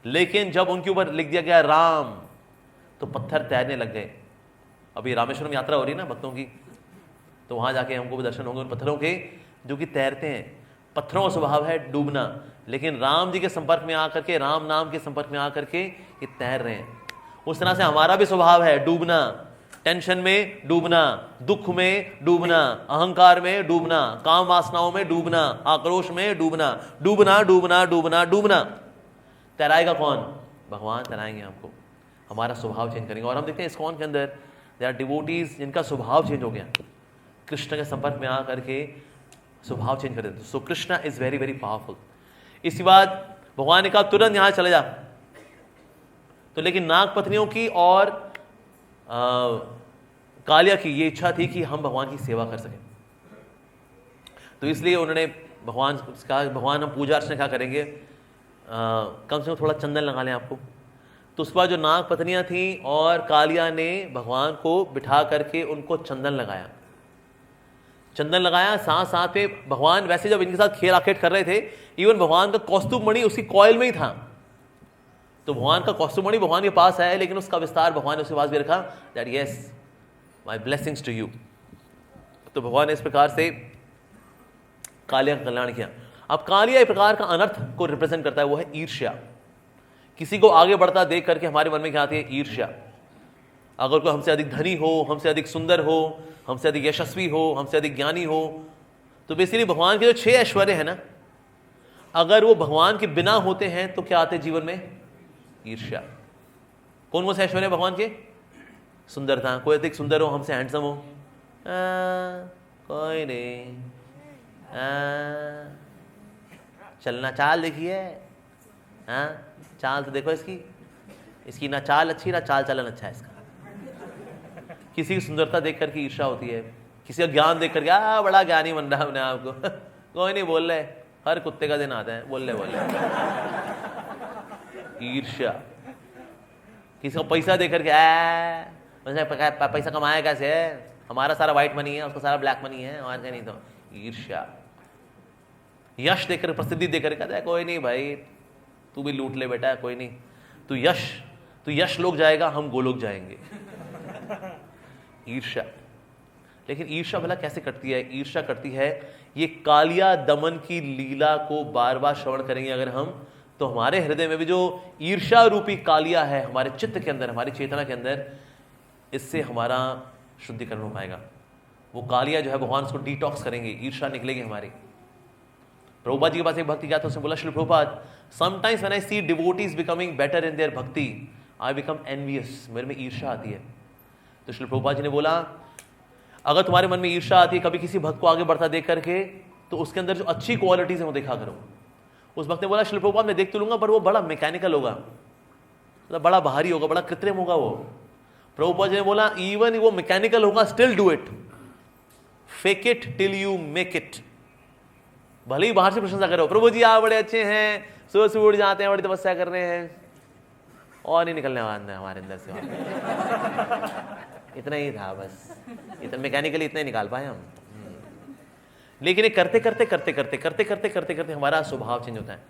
लेकिन जब उनके ऊपर लिख दिया गया राम तो पत्थर तैरने लग गए। अभी रामेश्वरम यात्रा हो रही है ना भक्तों की, तो वहां जाके हमको भी दर्शन होंगे उन पत्थरों के जो कि तैरते हैं। पत्थरों का स्वभाव है डूबना, लेकिन राम जी के संपर्क में आकर के, राम नाम के संपर्क में आकर के ये तैर रहे हैं। उस तरह से हमारा भी स्वभाव है डूबना, टेंशन में डूबना, दुख में डूबना, अहंकार में डूबना, काम वासनाओं में डूबना, आक्रोश में डूबना, डूबना डूबना डूबना डूबना। तैराएगा कौन? भगवान तैराएंगे हमको, हमारा स्वभाव चेंज करेंगे। और हम देखते हैं इस्कॉन के अंदर दे आर डिवोटीज जिनका स्वभाव चेंज हो गया, कृष्ण के संपर्क में आकर के स्वभाव चेंज कर देते। So Krishna is very very powerful. इसके बाद भगवान ने कहा तुरंत यहां चले जा। तो लेकिन नाग पत्नियों की और कालिया की ये इच्छा थी कि हम भगवान की सेवा कर सकें, तो इसलिए उन्होंने भगवान कहा भगवान हम पूजा अर्चना क्या करेंगे, कम से कम थोड़ा चंदन लगा लें आपको। तो उसके बाद जो नाग पत्नियां थी और कालिया ने भगवान को बिठा करके उनको चंदन लगाया। चंदन लगाया, साथ साथ में भगवान वैसे जब इनके साथ खेल आखेट कर रहे थे, इवन भगवान का कौस्तुभ मणि उसकी कॉइल में ही था। तो भगवान का कौस्तुभ मणि भगवान के पास है, लेकिन उसका विस्तार भगवान ने उसके पास भी रखा, that yes my blessings to you. तो भगवान ने इस प्रकार से कालिया का कल्याण किया। अब कालिया एक प्रकार का अनर्थ को रिप्रेजेंट करता है, वो है ईर्ष्या। किसी को आगे बढ़ता देख करके हमारे मन में क्या आती है? ईर्ष्या। अगर कोई हमसे अधिक धनी हो, हमसे अधिक सुंदर हो, हमसे अधिक यशस्वी हो, हमसे अधिक ज्ञानी हो, तो बेसिकली भगवान के जो 6 ऐश्वर्य है ना, अगर वो भगवान के बिना होते हैं तो क्या आते जीवन में? ईर्ष्या। कौन कौन से ऐश्वर्य भगवान के? सुंदरता, कोई अधिक सुंदर हो, हमसे हैंडसम हो, कोई नहीं, चलना चाल देखिए, चाल तो देखो इसकी ना चाल अच्छी ना चाल चलन अच्छा है इसका। किसी की सुंदरता देख करके ईर्ष्या होती है, किसी का ज्ञान देख करके बड़ा ज्ञानी बन रहा है अपने आप को कोई नहीं बोल रहे, हर कुत्ते का दिन आता है बोल रहे ईर्ष्या। किसी का पैसा देख करके पैसा कमाया कैसे है, हमारा सारा व्हाइट मनी है, उसका सारा ब्लैक मनी है, हमारे नहीं। तो ईर्ष्या। यश देकर, प्रसिद्धि देकर कहता है कोई नहीं भाई तू भी लूट ले बेटा, कोई नहीं, तू यश लोग जाएगा, हम गोलोक जाएंगे। ईर्ष्या। लेकिन ईर्ष्या भला कैसे करती है? ईर्ष्या करती है, ये कालिया दमन की लीला को बार बार श्रवण करेंगे अगर हम, तो हमारे हृदय में भी जो ईर्ष्या रूपी कालिया है हमारे चित्त के अंदर, हमारी चेतना के अंदर, इससे हमारा शुद्धिकरण हो पाएगा। वो कालिया जो है भगवान उसको डिटॉक्स करेंगे, ईर्ष्या निकलेगी हमारी। प्रभुपाद जी के पास एक भक्ति क्या था, उसने बोला Shri Prabhupada, sometimes when I see devotees becoming better in their bhakti I become envious, मेरे में ईर्ष्या आती है। तो श्री प्रभुपाद जी ने बोला अगर तुम्हारे मन में ईर्ष्या आती है कभी किसी भक्त को आगे बढ़ता देख करके, तो उसके अंदर जो अच्छी क्वालिटीज है वो देखा करो। उस भक्त ने बोला श्री प्रभुपाद मैं देख तो लूंगा पर वो बड़ा मैकेनिकल होगा, मतलब बड़ा भारी होगा, बड़ा कृत्रिम होगा वो। प्रभुपाद जी ने बोला इवन वो मैकेनिकल होगा still do it, fake it till you make it. भले ही बाहर से प्रशंसा करो, प्रभु जी आप बड़े अच्छे हैं, सुबह सुबह उठ जाते हैं, बड़ी तपस्या कर रहे हैं, और नहीं निकलने वाला हमारे अंदर से इतना ही था बस, इतना मैकेनिकली इतना ही निकाल पाए हम। लेकिन ये करते करते करते करते करते करते करते करते हमारा स्वभाव चेंज होता है।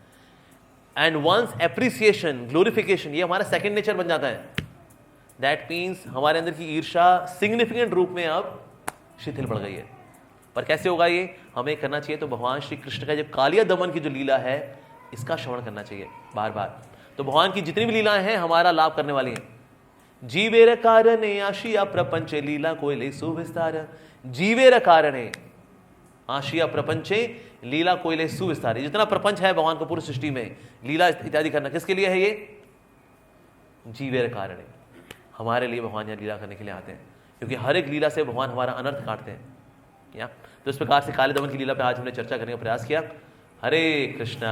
एंड वंस एप्रिसिएशन, ग्लोरिफिकेशन, ये हमारा सेकंड नेचर बन जाता है। दैट मीन्स हमारे अंदर की ईर्ष्या सिग्निफिकेंट रूप में अब शिथिल पड़ गई है। पर कैसे होगा ये? हमें करना चाहिए तो भगवान श्री कृष्ण का जो कालिया दमन की जो लीला है इसका श्रवण करना चाहिए बार बार। तो भगवान की जितनी भी लीलाएं हैं हमारा लाभ करने वाली हैं। जीवेर कारणे आशिया प्रपंचे लीला कोयले सुविस्तार, जीवेर कारणे आशिया प्रपंचे लीला कोयले सुविस्तार। जितना प्रपंच है भगवान को पूरी सृष्टि में लीला इत्यादि करना किसके लिए है? ये जीवेर कारणे, हमारे लिए भगवान यहाँ लीला करने के लिए आते हैं, क्योंकि हर एक लीला से भगवान हमारा अनर्थ काटते हैं। या तो इस प्रकार से काले दमन की लीला पे आज हमने चर्चा करने का प्रयास किया। हरे कृष्णा।